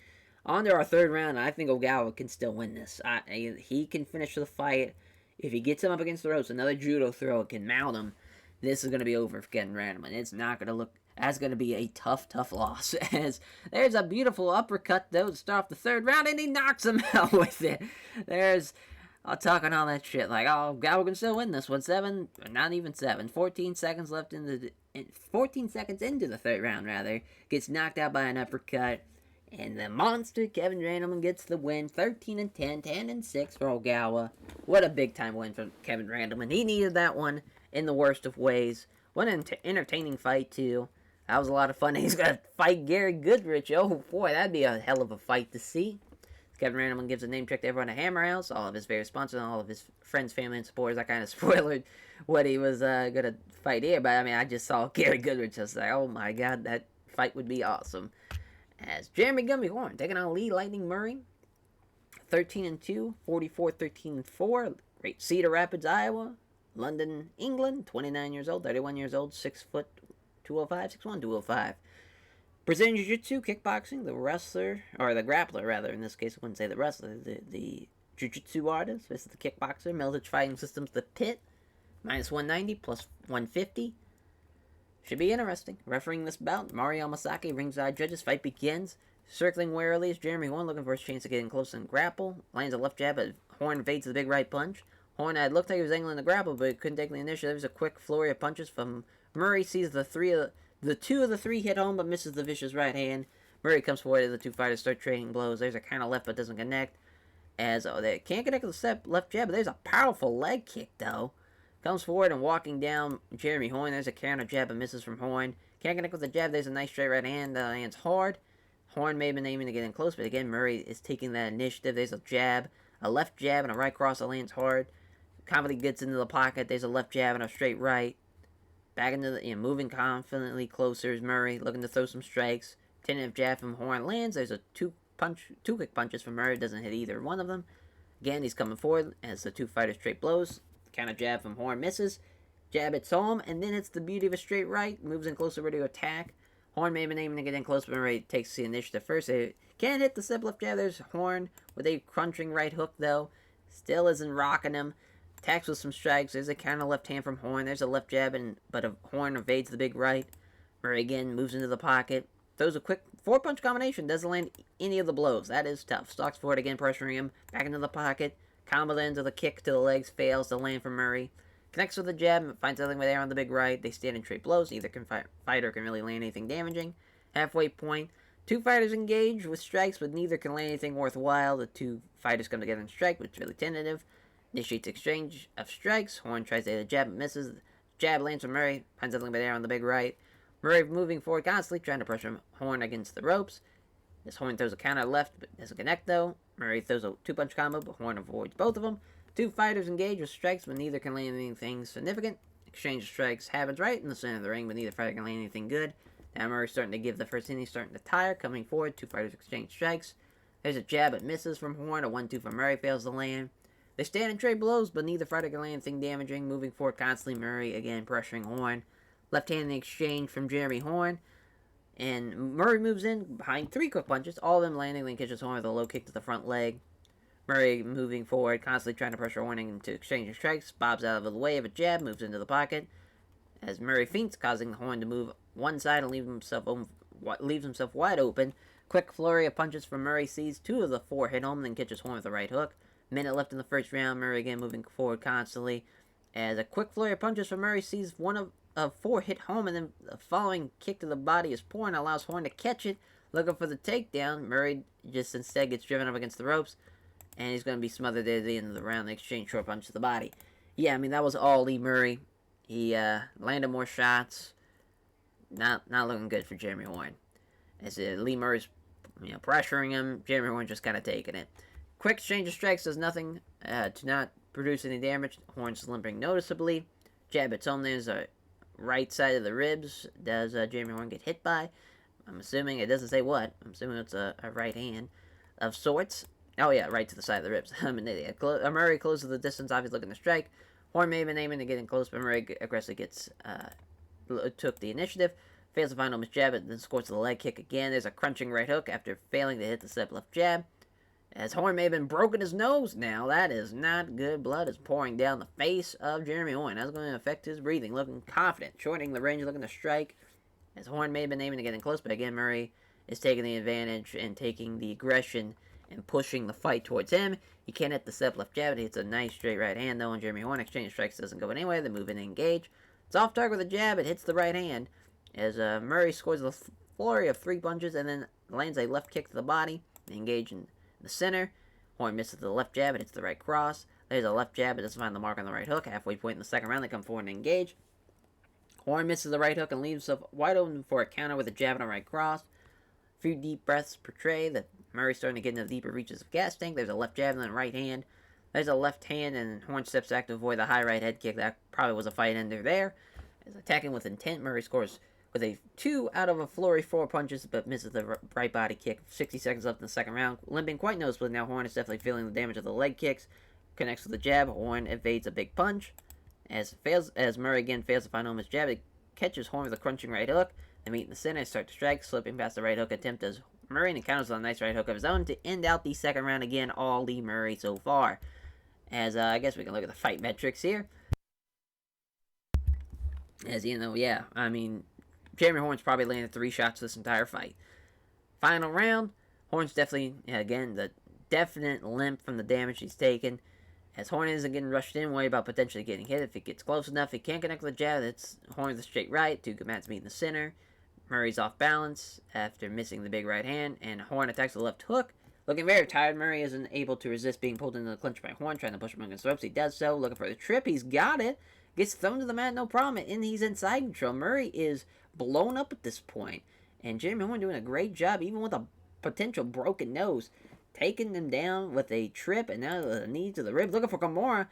On to our third round, I think Ogawa can still win this. He can finish the fight. If he gets him up against the ropes, another judo throw can mount him. This is going to be over for Kevin Randleman. It's not going to look... That's going to be a tough loss. As there's a beautiful uppercut, though, to start off the third round, and he knocks him out with it. There's... I'm talking all that shit, like, oh, Ogawa can still win this one. 14 seconds left 14 seconds into the third round, rather. Gets knocked out by an uppercut. And the monster, Kevin Randleman, gets the win. 13-10, 10-6 for Ogawa. What a big-time win for Kevin Randleman. He needed that one in the worst of ways. What an entertaining fight, too. That was a lot of fun. He's going to fight Gary Goodrich. Oh, boy, that'd be a hell of a fight to see. Kevin Randleman gives a name check to everyone at Hammer House, all of his various sponsors, and all of his friends, family, and supporters. I kind of spoiled what he was going to fight here, but I mean, I just saw Gary Goodrich. I was like, oh my God, that fight would be awesome. As Jeremy Gumby Horn taking on Lee Lightning Murray, 13-2, 44-13-4, Great Cedar Rapids, Iowa, London, England, 29 years old, 31 years old, 6 foot 205, 6'1", 205. Brazilian Jiu-Jitsu, kickboxing, the wrestler, or the grappler, rather, in this case, I wouldn't say the wrestler, the Jiu-Jitsu artist, this is the kickboxer, Melendez Fighting Systems, the Pit, minus 190, plus 150. Should be interesting. Refereeing this bout, Mario Masaki, ringside judges, fight begins. Circling warily is Jeremy Horn, looking for his chance to get in close and grapple. Lands a left jab, but Horn evades the big right punch. Horn had looked like he was angling the grapple, but couldn't take the initiative. There's a quick flurry of punches from Murray, sees the two of the three hit home, but misses the vicious right hand. Murray comes forward as the two fighters start trading blows. There's a counter left but doesn't connect. As they can't connect with the left jab, but there's a powerful leg kick though. Comes forward and walking down Jeremy Horn. There's a counter jab but misses from Horn. Can't connect with the jab. There's a nice straight right hand that lands hard. Horn may have been aiming to get in close, but again, Murray is taking that initiative. There's a jab, a left jab, and a right cross that lands hard. Confidently gets into the pocket. There's a left jab and a straight right. Back into the, moving confidently closer is Murray, looking to throw some strikes. Tentative jab from Horn lands. There's a two quick punches from Murray. Doesn't hit either one of them. Again, he's coming forward as the two fighters straight blows. Counter jab from Horn misses. Jab hits home, and then it's the beauty of a straight right. Moves in closer, ready to attack. Horn may have been aiming to get in close, but Murray takes the initiative first. They can't hit the step left jab. There's Horn with a crunching right hook, though. Still isn't rocking him. Attacks with some strikes. There's a counter left hand from Horn. There's a left jab, but Horn evades the big right. Murray again moves into the pocket. Throws a quick 4-punch combination. Doesn't land any of the blows. That is tough. Stalks forward again, pressuring him. Back into the pocket. Combo lands with a kick to the legs. Fails to land for Murray. Connects with a jab and finds something there on the big right. They stand and trade blows. Neither fighter can really land anything damaging. Halfway point. Two fighters engage with strikes, but neither can land anything worthwhile. The two fighters come together and strike, but it's really tentative. Initiates exchange of strikes. Horn tries to hit a jab, but misses. Jab lands from Murray. Finds something there on the big right. Murray moving forward constantly, trying to pressure Horn against the ropes. This Horn throws a counter left, but doesn't connect though. Murray throws a 2-punch combo, but Horn avoids both of them. Two fighters engage with strikes, but neither can land anything significant. Exchange of strikes happens right in the center of the ring, but neither fighter can land anything good. Now Murray's starting to give the first hit. He's starting to tire. Coming forward, two fighters exchange strikes. There's a jab, but misses from Horn. A 1-2 from Murray fails to land. They stand and trade blows, but neither fighter can land anything damaging. Moving forward constantly, Murray again pressuring Horn. Left hand in the exchange from Jeremy Horn. And Murray moves in behind 3 quick punches, all of them landing, then catches Horn with a low kick to the front leg. Murray moving forward, constantly trying to pressure Horn into exchanging strikes, bobs out of the way of a jab, moves into the pocket. As Murray feints, causing Horn to move one side and leaves himself wide open. Quick flurry of punches from Murray sees 2 of the 4 hit home, then catches Horn with a right hook. Minute left in the first round, Murray again moving forward constantly. As a quick flurry of punches from Murray sees 1 of 4 hit home, and then the following kick to the body is poor and allows Horn to catch it, looking for the takedown. Murray just instead gets driven up against the ropes, and he's going to be smothered at the end of the round. They exchange short punch to the body. Yeah, I mean, that was all Lee Murray. He landed more shots. Not looking good for Jeremy Horn. As Lee Murray's pressuring him, Jeremy Horn just kind of taking it. Quick exchange of strikes does nothing to not produce any damage. Horn's limping noticeably. Jab hits home. There's a right side of the ribs. Does Jeremy Horn get hit by? I'm assuming it doesn't say what. I'm assuming it's a right hand of sorts. Oh yeah, right to the side of the ribs. I'm an idiot. Murray closes the distance, obviously looking to strike. Horn may have been aiming to get in close, but Murray aggressively took the initiative. Fails to find him with jab, and then scores the leg kick again. There's a crunching right hook after failing to hit the step left jab. As Horn may have been broken his nose now. That is not good. Blood is pouring down the face of Jeremy Horn. That's going to affect his breathing. Looking confident. Shortening the range, looking to strike. As Horn may have been aiming to get in close, but again, Murray is taking the advantage and taking the aggression and pushing the fight towards him. He can't hit the step left jab. He hits a nice straight right hand, though, and Jeremy Horn exchange strikes doesn't go anywhere. They move in and engage. It's off target with a jab. It hits the right hand. As Murray scores a flurry of 3 punches and then lands a left kick to the body. They engage in the center. Horn misses the left jab. It hits the right cross. There's a left jab. It doesn't find the mark on the right hook. Halfway point in the second round, they come forward and engage. Horn misses the right hook and leaves himself wide open for a counter with a jab and a right cross. A few deep breaths portray that Murray's starting to get into the deeper reaches of gas tank. There's a left jab and then a right hand. There's a left hand, and Horn steps back to avoid the high right head kick. That probably was a fight ender there. As attacking with intent, Murray scores with a 2 out of a flurry 4 punches, but misses the right body kick. 60 seconds left in the second round. Limping quite noticeably now. Horn is definitely feeling the damage of the leg kicks. Connects with the jab. Horn evades a big punch. As Murray again fails to find home his jab, it catches Horn with a crunching right hook. They meet in the center, start to strike, slipping past the right hook attempt as Murray encounters a nice right hook of his own to end out the second round. Again, all Lee Murray so far. As I guess we can look at the fight metrics here. As yeah, I mean, Jeremy Horn's probably landed 3 shots this entire fight. Final round, Horn's definitely, again, the definite limp from the damage he's taken. As Horn isn't getting rushed in, worry about potentially getting hit. If he gets close enough, he can't connect with the jab. It's Horn with a straight right. 2 good mats meet in the center. Murray's off balance after missing the big right hand, and Horn attacks the left hook. Looking very tired, Murray isn't able to resist being pulled into the clinch by Horn, trying to push him against the ropes. He does so, looking for the trip. He's got it. Gets thrown to the mat, no problem, and he's inside control. Murray is blown up at this point, and Jeremy Horn doing a great job, even with a potential broken nose, taking them down with a trip, and now the knee to the ribs, looking for Kimura.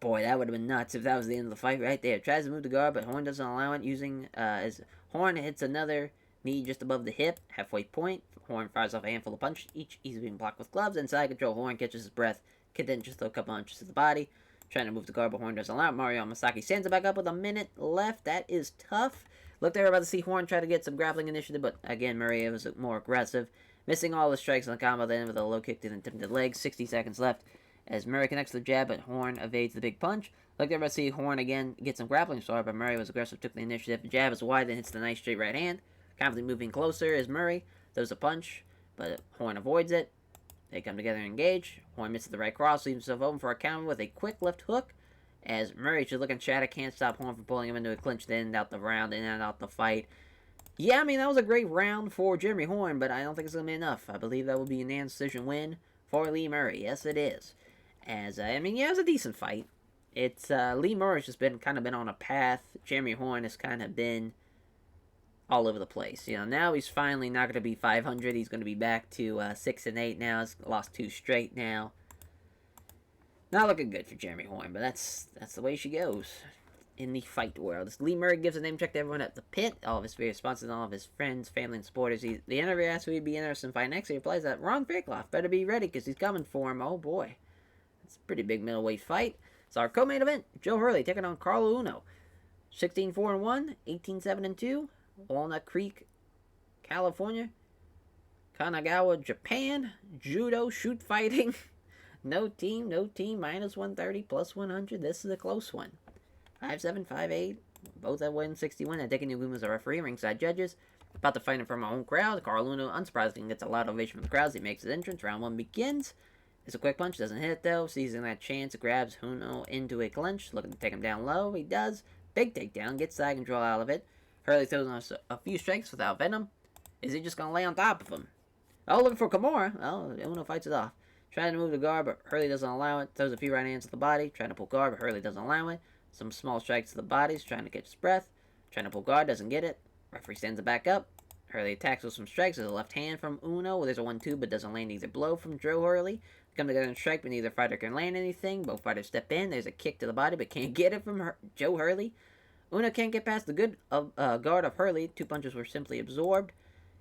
Boy, that would have been nuts if that was the end of the fight right there. Tries to move the guard, but Horn doesn't allow it, using as Horn hits another knee just above the hip, halfway point. Horn fires off a handful of punches, each easily being blocked with gloves. Inside control, Horn catches his breath, can then just throw a couple punches to the body. Trying to move the guard, but Horn doesn't allow it. Mario Masaki stands it back up with a minute left. That is tough. Looked there about to see Horn try to get some grappling initiative, but again, Murray was more aggressive. Missing all the strikes on the combo, then with a low kick to the attempted leg. 60 seconds left as Murray connects the jab, but Horn evades the big punch. Looked there about to see Horn again get some grappling start, but Murray was aggressive, took the initiative. The jab is wide, then hits the nice straight right hand. Confidently moving closer as Murray throws a punch, but Horn avoids it. They come together and engage. Horn misses the right cross, leaves himself open for a counter with a quick left hook. As Murray just looking shattered, can't stop Horn from pulling him into a clinch, then end out the round, in and out the fight. Yeah, I mean, that was a great round for Jeremy Horn, but I don't think it's going to be enough. I believe that will be a unanimous decision win for Lee Murray. Yes, it is. As, I mean, yeah, it was a decent fight. It's, Lee Murray's just been on a path. Jeremy Horn has kind of been all over the place. You know, now he's finally not going to be 500. He's going to be back to 6-8 now. He's lost 2 straight now. Not looking good for Jeremy Horn, but that's the way she goes in the fight world. As Lee Murray gives a name check to everyone at the pit, all of his various sponsors, all of his friends, family, and supporters. The interviewer asks who he'd be interested in fighting next. He replies that Ron Fairclough better be ready because he's coming for him. Oh boy, that's a pretty big middleweight fight. So our co-main event: Joe Hurley taking on Carlo Uno. 16-4-1, 18-7-2, Walnut Creek, California, Kanagawa, Japan, judo, shoot fighting. No team, minus 130, plus 100. This is a close one. 5-7, 5-8, both at 161. And Dekinu Guma is a referee, ringside judges. About to fight in from our own crowd. Carl Uno, unsurprisingly, gets a loud ovation from the crowd as he makes his entrance. Round 1 begins. It's a quick punch, doesn't hit though. Seizing that chance, grabs Uno into a clinch, looking to take him down low. He does. Big takedown, gets side control out of it. Hurley throws on a few strikes without venom. Is he just going to lay on top of him? Oh, looking for Kimura. Oh, Uno fights it off. Trying to move the guard, but Hurley doesn't allow it. Throws a few right hands to the body. Trying to pull guard, but Hurley doesn't allow it. Some small strikes to the bodies. Trying to catch his breath. Trying to pull guard, doesn't get it. Referee stands it back up. Hurley attacks with some strikes. There's a left hand from Uno. There's a 1-2, but doesn't land either blow from Joe Hurley. They come together and strike, but neither fighter can land anything. Both fighters step in. There's a kick to the body, but can't get it from Joe Hurley. Uno can't get past the good guard of Hurley. 2 punches were simply absorbed.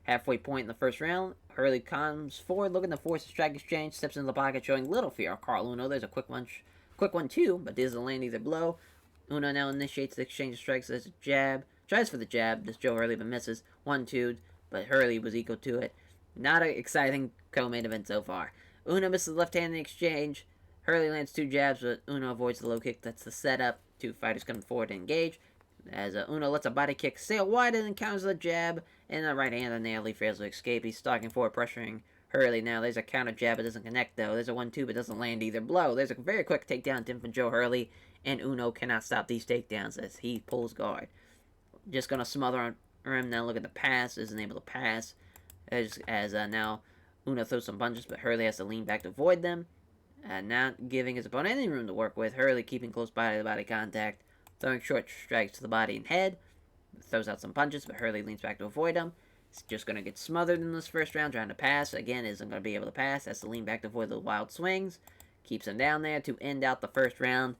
Halfway point in the first round, Hurley comes forward, looking to force a strike exchange, steps into the pocket, showing little fear of Carl Uno. There's a quick one too, but doesn't land either blow. Uno now initiates the exchange of strikes as a jab, tries for the jab, does Joe Hurley, but misses. 1-2, but Hurley was equal to it. Not an exciting co-main event so far. Uno misses the left hand in the exchange. Hurley lands 2 jabs, but Uno avoids the low kick. That's the setup. 2 fighters come forward to engage. As Uno lets a body kick sail wide and counters the jab, and the right hand on nail. He fails to escape. He's stalking forward, pressuring Hurley now. There's a counter jab, it doesn't connect though. There's a 1-2, but doesn't land either blow. There's a very quick takedown attempt from Joe Hurley, and Uno cannot stop these takedowns as he pulls guard. Just gonna smother him now. Look at the pass, isn't able to pass. As now Uno throws some punches, but Hurley has to lean back to avoid them. Not giving his opponent any room to work with. Hurley keeping close body-to-body contact. Throwing short strikes to the body and head. Throws out some punches, but Hurley leans back to avoid them. He's just going to get smothered in this first round, trying to pass. Again, isn't going to be able to pass. Has to lean back to avoid the wild swings. Keeps him down there to end out the first round.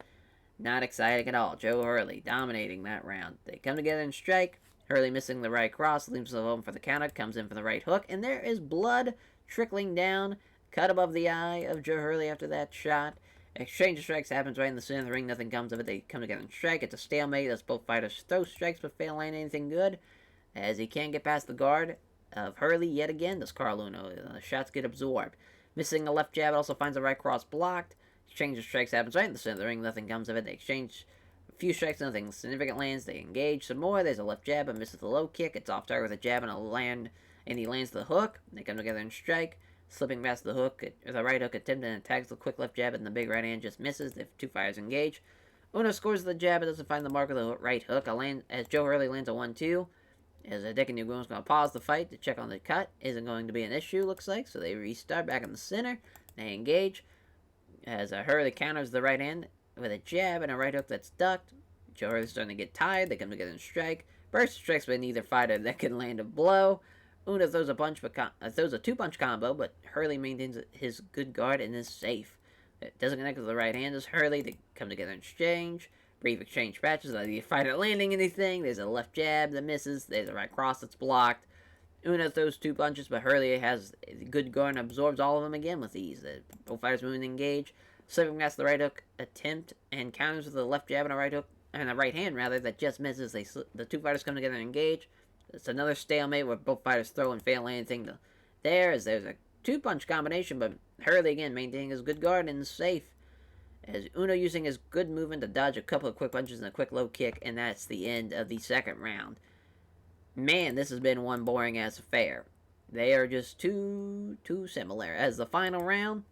Not exciting at all. Joe Hurley dominating that round. They come together and strike. Hurley missing the right cross. Leaves himself open for the counter. Comes in for the right hook. And there is blood trickling down. Cut above the eye of Joe Hurley after that shot. Exchange of strikes happens right in the center of the ring. Nothing comes of it. They come together and strike. It's a stalemate as both fighters throw strikes but fail to land anything good. As he can't get past the guard of Hurley yet again. Does Carl Uno. The shots get absorbed. Missing a left jab. Also finds the right cross blocked. Exchange of strikes happens right in the center of the ring. Nothing comes of it. They exchange a few strikes. Nothing significant lands. They engage some more. There's a left jab but misses the low kick. It's off target with a jab and he lands the hook. They come together and strike. Slipping past the hook, the right hook attempt and attacks the quick left jab, and the big right hand just misses. The 2 fighters engage. Uno scores the jab, but doesn't find the mark of the right hook. As Joe Hurley lands a 1-2. As Dick and Ugumo's going to pause the fight to check on the cut. Isn't going to be an issue, looks like. So they restart back in the center. They engage. As Hurley counters the right hand with a jab and a right hook that's ducked. Joe Hurley's starting to get tired. They come together and strike. Burst strikes by neither fighter that can land a blow. Una throws a punch, throws a two-punch combo, but Hurley maintains his good guard and is safe. It doesn't connect with the right hand as Hurley. They come together and exchange. Brief exchange patches. Neither fighter landing anything. There's a left jab that misses. There's a right cross that's blocked. Una throws two punches, but Hurley has good guard and absorbs all of them again with ease. Both fighters moving to engage. Slipping past the right hook attempt and counters with a left jab and a right hook and a right hand rather that just misses. The two fighters come together and engage. It's another stalemate where both fighters throw and fail anything there as there's a two-punch combination, but Hurley again maintaining his good guard and is safe. As Uno using his good movement to dodge a couple of quick punches and a quick low kick, and that's the end of the second round. Man, this has been one boring-ass affair. They are just too similar. As the final round,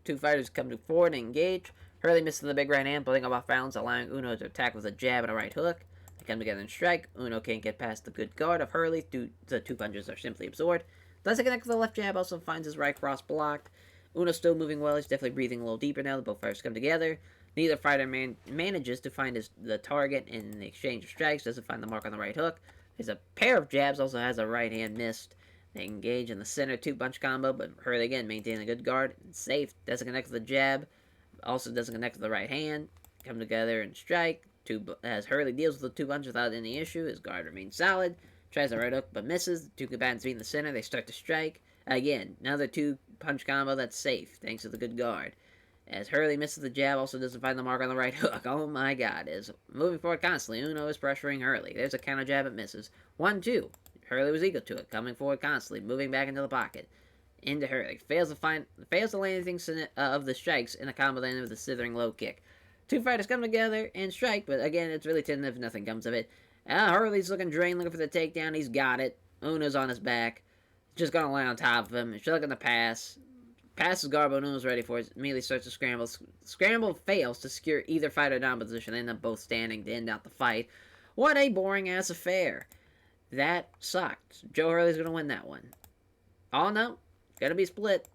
two fighters come forward and engage. Hurley misses the big right hand, pulling up off balance, allowing Uno to attack with a jab and a right hook. They come together and strike. Uno can't get past the good guard of Hurley. The two punches are simply absorbed. Doesn't connect with the left jab, also finds his right cross blocked. Uno's still moving well. He's definitely breathing a little deeper now that both fighters come together. Neither fighter manages to find the target in the exchange of strikes. Doesn't find the mark on the right hook. There's a pair of jabs. Also has a right hand missed. They engage in the center two-punch combo, but Hurley again maintaining a good guard. Safe. Doesn't connect with the jab. Also doesn't connect with the right hand. Come together and strike. As Hurley deals with the two punches without any issue, his guard remains solid. Tries the right hook, but misses. The two combatants meet in the center. They start to strike. Again, another two-punch combo that's safe, thanks to the good guard. As Hurley misses the jab, also doesn't find the mark on the right hook. Oh my god. Is moving forward constantly. Uno is pressuring Hurley. There's a counter jab, it misses. 1-2. Hurley was equal to it, coming forward constantly, moving back into the pocket. Into Hurley. Fails to land anything of the strikes in a combo landed with a slithering low kick. Two fighters come together and strike, but again, it's really tentative. Nothing comes of it. Hurley's looking drained, looking for the takedown. He's got it. Uno's on his back. Just gonna lay on top of him. He's looking to pass. Passes Garbo. Uno's ready for it. Immediately starts to scramble. Scramble fails to secure either fighter down position. They end up both standing to end out the fight. What a boring-ass affair. That sucked. Joe Hurley's gonna win that one. Oh, no. Gonna be split.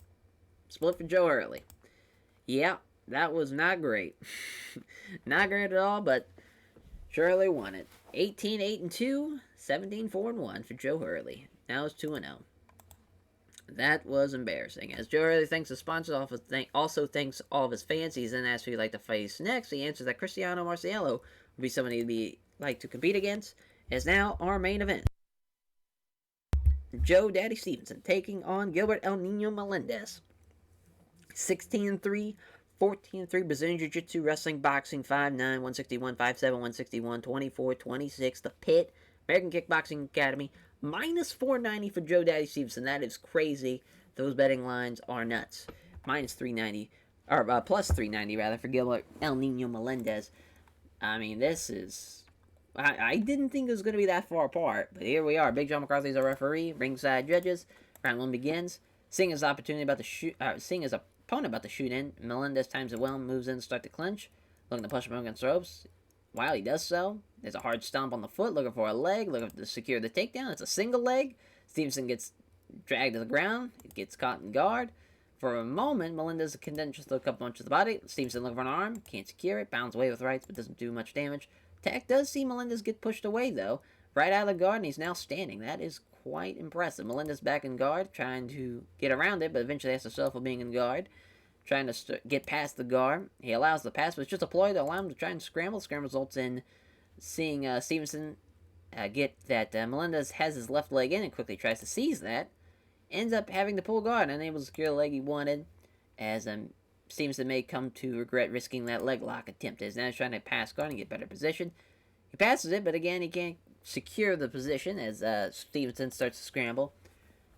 Split for Joe Hurley. Yeah, that was not great. Not great at all, but Hurley won it. 18-8-2, 17-4-1 for Joe Hurley. Now it's 2-0. That was embarrassing. As Joe Hurley thanks the sponsors, also thanks all of his fans. He's then asked who he'd like to face next. He answers that Cristiano Marciello would be someone he'd like to compete against. Is now our main event. Joe Daddy Stevenson taking on Gilbert El Nino Melendez. 16-3, 14-3, Brazilian Jiu-Jitsu, Wrestling, Boxing, 5'9", 161, 5'7", 161, 24, 26, The Pit, American Kickboxing Academy, minus 490 for Joe Daddy Stevenson. That is crazy. Those betting lines are nuts. Minus 390, or plus 390 rather, for Gilbert El Nino Melendez. I mean, this is... I didn't think it was going to be that far apart, but here we are. Big John McCarthy's our referee. Ringside judges. Round one begins. Seeing his opportunity about to shoot, seeing his opponent about to shoot in, Melendez times it well, moves in to start to clinch, looking to push him against the ropes. While he does so, there's a hard stomp on the foot, looking for a leg, looking to secure the takedown. It's a single leg. Stevenson gets dragged to the ground. It gets caught in guard. For a moment, Melendez condenses a couple punches to the body. Stevenson looking for an arm, can't secure it, bounds away with rights, but doesn't do much damage. Tech does see Melendez get pushed away, though. Right out of the guard, and he's now standing. That is quite impressive. Melendez back in guard, trying to get around it, but eventually has to settle for being in guard. Trying to get past the guard. He allows the pass, but it's just a ploy to allow him to try and scramble. Scramble results in seeing Stevenson get that Melendez has his left leg in and quickly tries to seize that. Ends up having to pull guard, unable to secure the leg he wanted, as Stevenson may come to regret risking that leg lock attempt, as now he's trying to pass guard and get better position. He passes it, but again, he can't secure the position as Stevenson starts to scramble.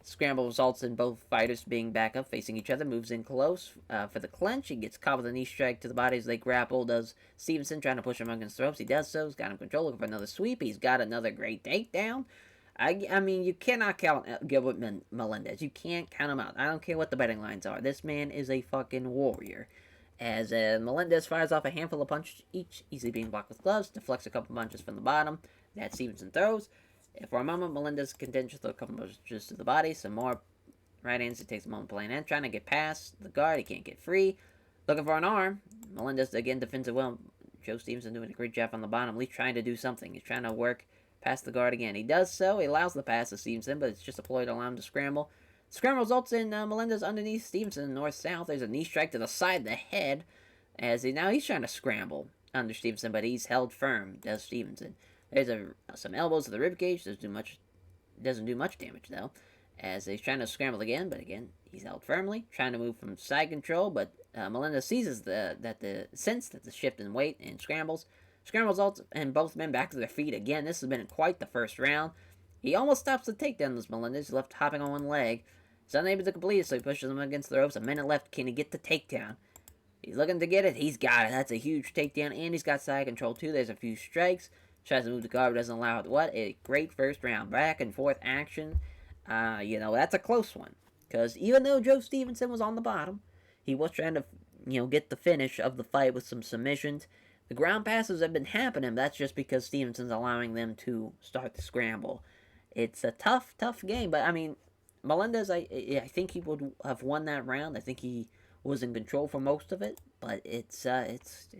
Scramble results in both fighters being back up, facing each other, moves in close for the clinch. He gets caught with a knee strike to the body as they grapple, does Stevenson, trying to push him against the ropes. He does so, he's got him controlled, looking for another sweep. He's got another great takedown. I mean, you cannot count Gilbert Melendez. You can't count him out. I don't care what the betting lines are. This man is a fucking warrior. As Melendez fires off a handful of punches each, easily being blocked with gloves, deflects a couple punches from the bottom that Stevenson throws. For a moment, Melendez continues to throw a couple punches to the body. Some more right hands. It takes a moment playing in, trying to get past the guard. He can't get free. Looking for an arm. Melendez again defends it well. Joe Stevenson doing a great job on the bottom. At least trying to do something. He's trying to work past the guard again. He does so. He allows the pass to Stevenson, but it's just a ploy to allow him to scramble. Scramble results in Melendez underneath Stevenson, north-south. There's a knee strike to the side of the head. Now he's trying to scramble under Stevenson, but he's held firm, does Stevenson. There's some elbows to the ribcage. Doesn't do much damage, though. As he's trying to scramble again, but again, he's held firmly. Trying to move from side control, but Melendez seizes that the shift in weight and scrambles. Scramble results and both men back to their feet again. This has been quite the first round. He almost stops the takedown, this Melendez. He's left hopping on one leg. He's unable to complete it, so he pushes him against the ropes. A minute left. Can he get the takedown? He's looking to get it. He's got it. That's a huge takedown, and he's got side control, too. There's a few strikes. Tries to move the guard, but doesn't allow it. What a great first round. Back and forth action. That's a close one. Because even though Joe Stevenson was on the bottom, he was trying to, get the finish of the fight with some submissions. The ground passes have been happening. That's just because Stevenson's allowing them to start the scramble. It's a tough game. But, Melendez, I think he would have won that round. I think he was in control for most of it. But it's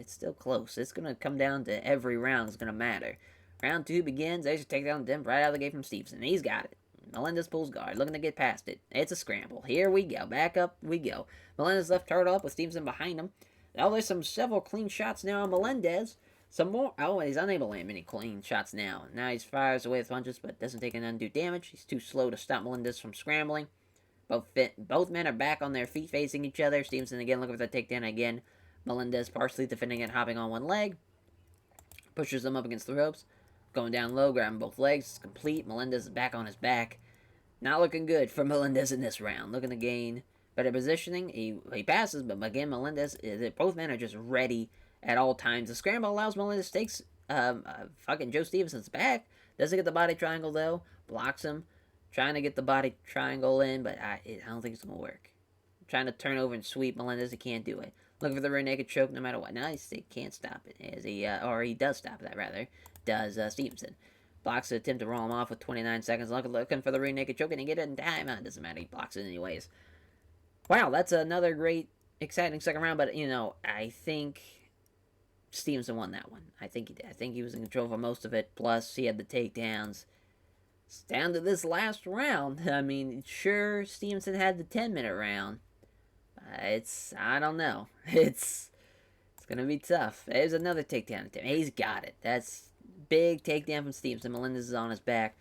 still close. It's going to come down to every round is going to matter. Round 2 begins. There's a takedown attempt right out of the gate from Stevenson. He's got it. Melendez pulls guard, looking to get past it. It's a scramble. Here we go. Back up we go. Melendez left turtle up with Stevenson behind him. Now there's several clean shots now on Melendez. Some more. Oh, and he's unable to land many clean shots now. Now he fires away with punches, but doesn't take an undue damage. He's too slow to stop Melendez from scrambling. Both men are back on their feet facing each other. Stevenson again looking for the takedown again. Melendez partially defending it, hopping on one leg. Pushes him up against the ropes. Going down low, grabbing both legs. It's complete. Melendez is back on his back. Not looking good for Melendez in this round. Looking to gain better positioning. He passes, but again, Melendez, both men are just ready at all times. The scramble allows Melendez takes fucking Joe Stevenson's back. Doesn't get the body triangle, though. Blocks him. Trying to get the body triangle in, but I don't think it's going to work. Trying to turn over and sweep Melendez. He can't do it. Looking for the rear naked choke no matter what. Now he can't stop it. As he does stop that, rather. Does Stevenson. Blocks the attempt to roll him off with 29 seconds. Looking for the rear naked choke and he get it in time. It doesn't matter. He blocks it anyways. Wow, that's another great, exciting second round. But, I think Stevenson won that one. I think he did. I think he was in control for most of it. Plus, he had the takedowns. It's down to this last round. Sure, Stevenson had the 10-minute round. I don't know. It's going to be tough. There's another takedown attempt. He's got it. That's big takedown from Stevenson. Melendez is on his back.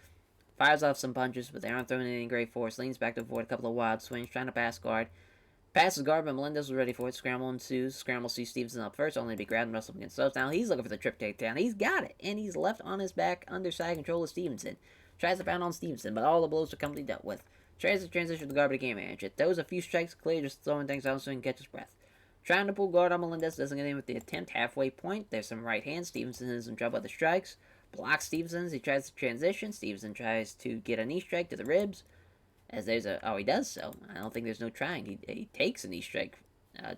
Fires off some punches, but they aren't throwing any great force. Leans back to avoid a couple of wild swings, trying to pass guard. Passes guard, but Melendez was ready for it. Scramble ensues. Scramble sees Stevenson up first, only to be grabbed and wrestled against those. Now he's looking for the trip takedown. He's got it, and he's left on his back under side control of Stevenson. Tries to pound on Stevenson, but all the blows are completely dealt with. Tries to transition to guard, but he can't manage it. Throws a few strikes, clear, just throwing things out so he can catch his breath. Trying to pull guard on Melendez, doesn't get in with the attempt. Halfway point, there's some right hands. Stevenson is in trouble with the strikes. Blocks Stevenson as he tries to transition. Stevenson tries to get a knee strike to the ribs. As there's he does so. I don't think there's no trying. He takes a knee strike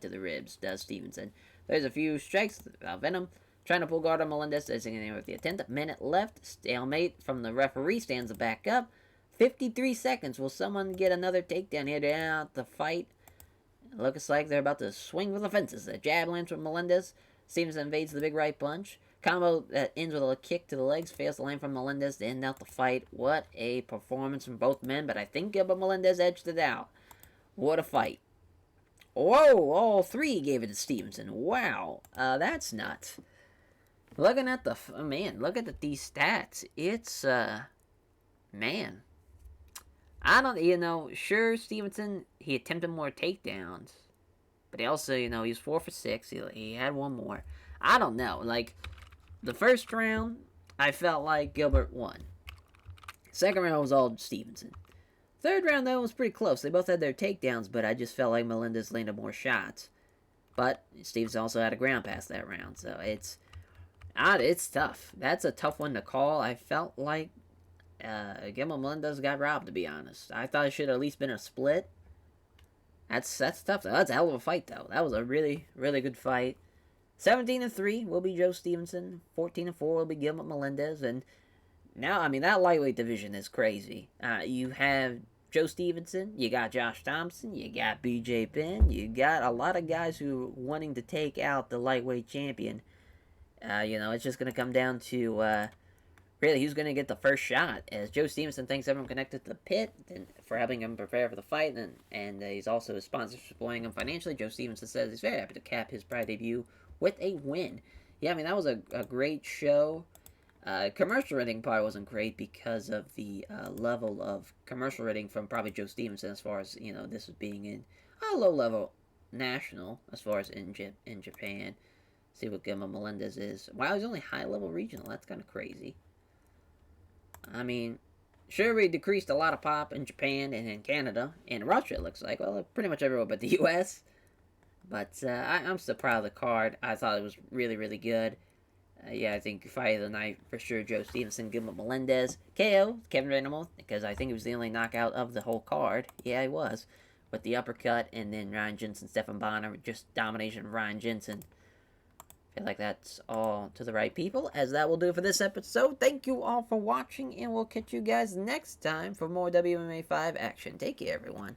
to the ribs, does Stevenson. There's a few strikes without venom. Trying to pull guard on Melendez, doesn't get in with the attempt. A minute left. Stalemate from the referee stands back up. 53 seconds. Will someone get another takedown here to end out the fight? It looks like they're about to swing for the fences. A jab lands from Melendez. Stevenson invades the big right punch. Combo that ends with a kick to the legs. Fails to land from Melendez to end out the fight. What a performance from both men. But I think Gilbert Melendez edged it out. What a fight. Whoa, all three gave it to Stevenson. Wow. That's nuts. Looking at look at these stats. It's, man. I don't, sure, Stevenson, he attempted more takedowns. But he also, he was 4 for 6. He had one more. I don't know. The first round, I felt like Gilbert won. Second round was all Stevenson. Third round, though, was pretty close. They both had their takedowns, but I just felt like Melendez landed more shots. But Stevenson also had a ground pass that round, so it's tough. That's a tough one to call. I felt like Gilbert Melendez got robbed, to be honest. I thought it should have at least been a split. That's tough, though. That's a hell of a fight, though. That was a really, really good fight. 17-3 will be Joe Stevenson. 14-4 will be Gilbert Melendez. And Now, I mean, that lightweight division is crazy. You have Joe Stevenson, you got Josh Thompson, you got BJ Penn, you got a lot of guys who are wanting to take out the lightweight champion. It's just going to come down to really who's going to get the first shot. As Joe Stevenson thanks everyone connected to the pit and for helping him prepare for the fight, and he's also his sponsor supporting him financially. Joe Stevenson says he's very happy to cap his Pride debut with a win. Yeah, I mean, that was a great show. Commercial rating probably wasn't great because of the level of commercial rating from probably Joe Stevenson, as far as, this was being in a low level national, as far as in Japan. See what Gilma Melendez is. Wow, he's only high level regional. That's kind of crazy. I mean, sure, we decreased a lot of pop in Japan and in Canada and Russia, it looks like. Well, pretty much everywhere but the U.S. But I'm still proud of the card. I thought it was really, really good. I think fight of the night for sure. Joe Stevenson, Gilma Melendez, KO, Kevin Randleman, because I think it was the only knockout of the whole card. Yeah, it was. With the uppercut, and then Ryan Jensen, Stefan Bonner, just domination of Ryan Jensen. I feel like that's all to the right people, as that will do for this episode. Thank you all for watching, and we'll catch you guys next time for more WMMA 5 action. Take care, everyone.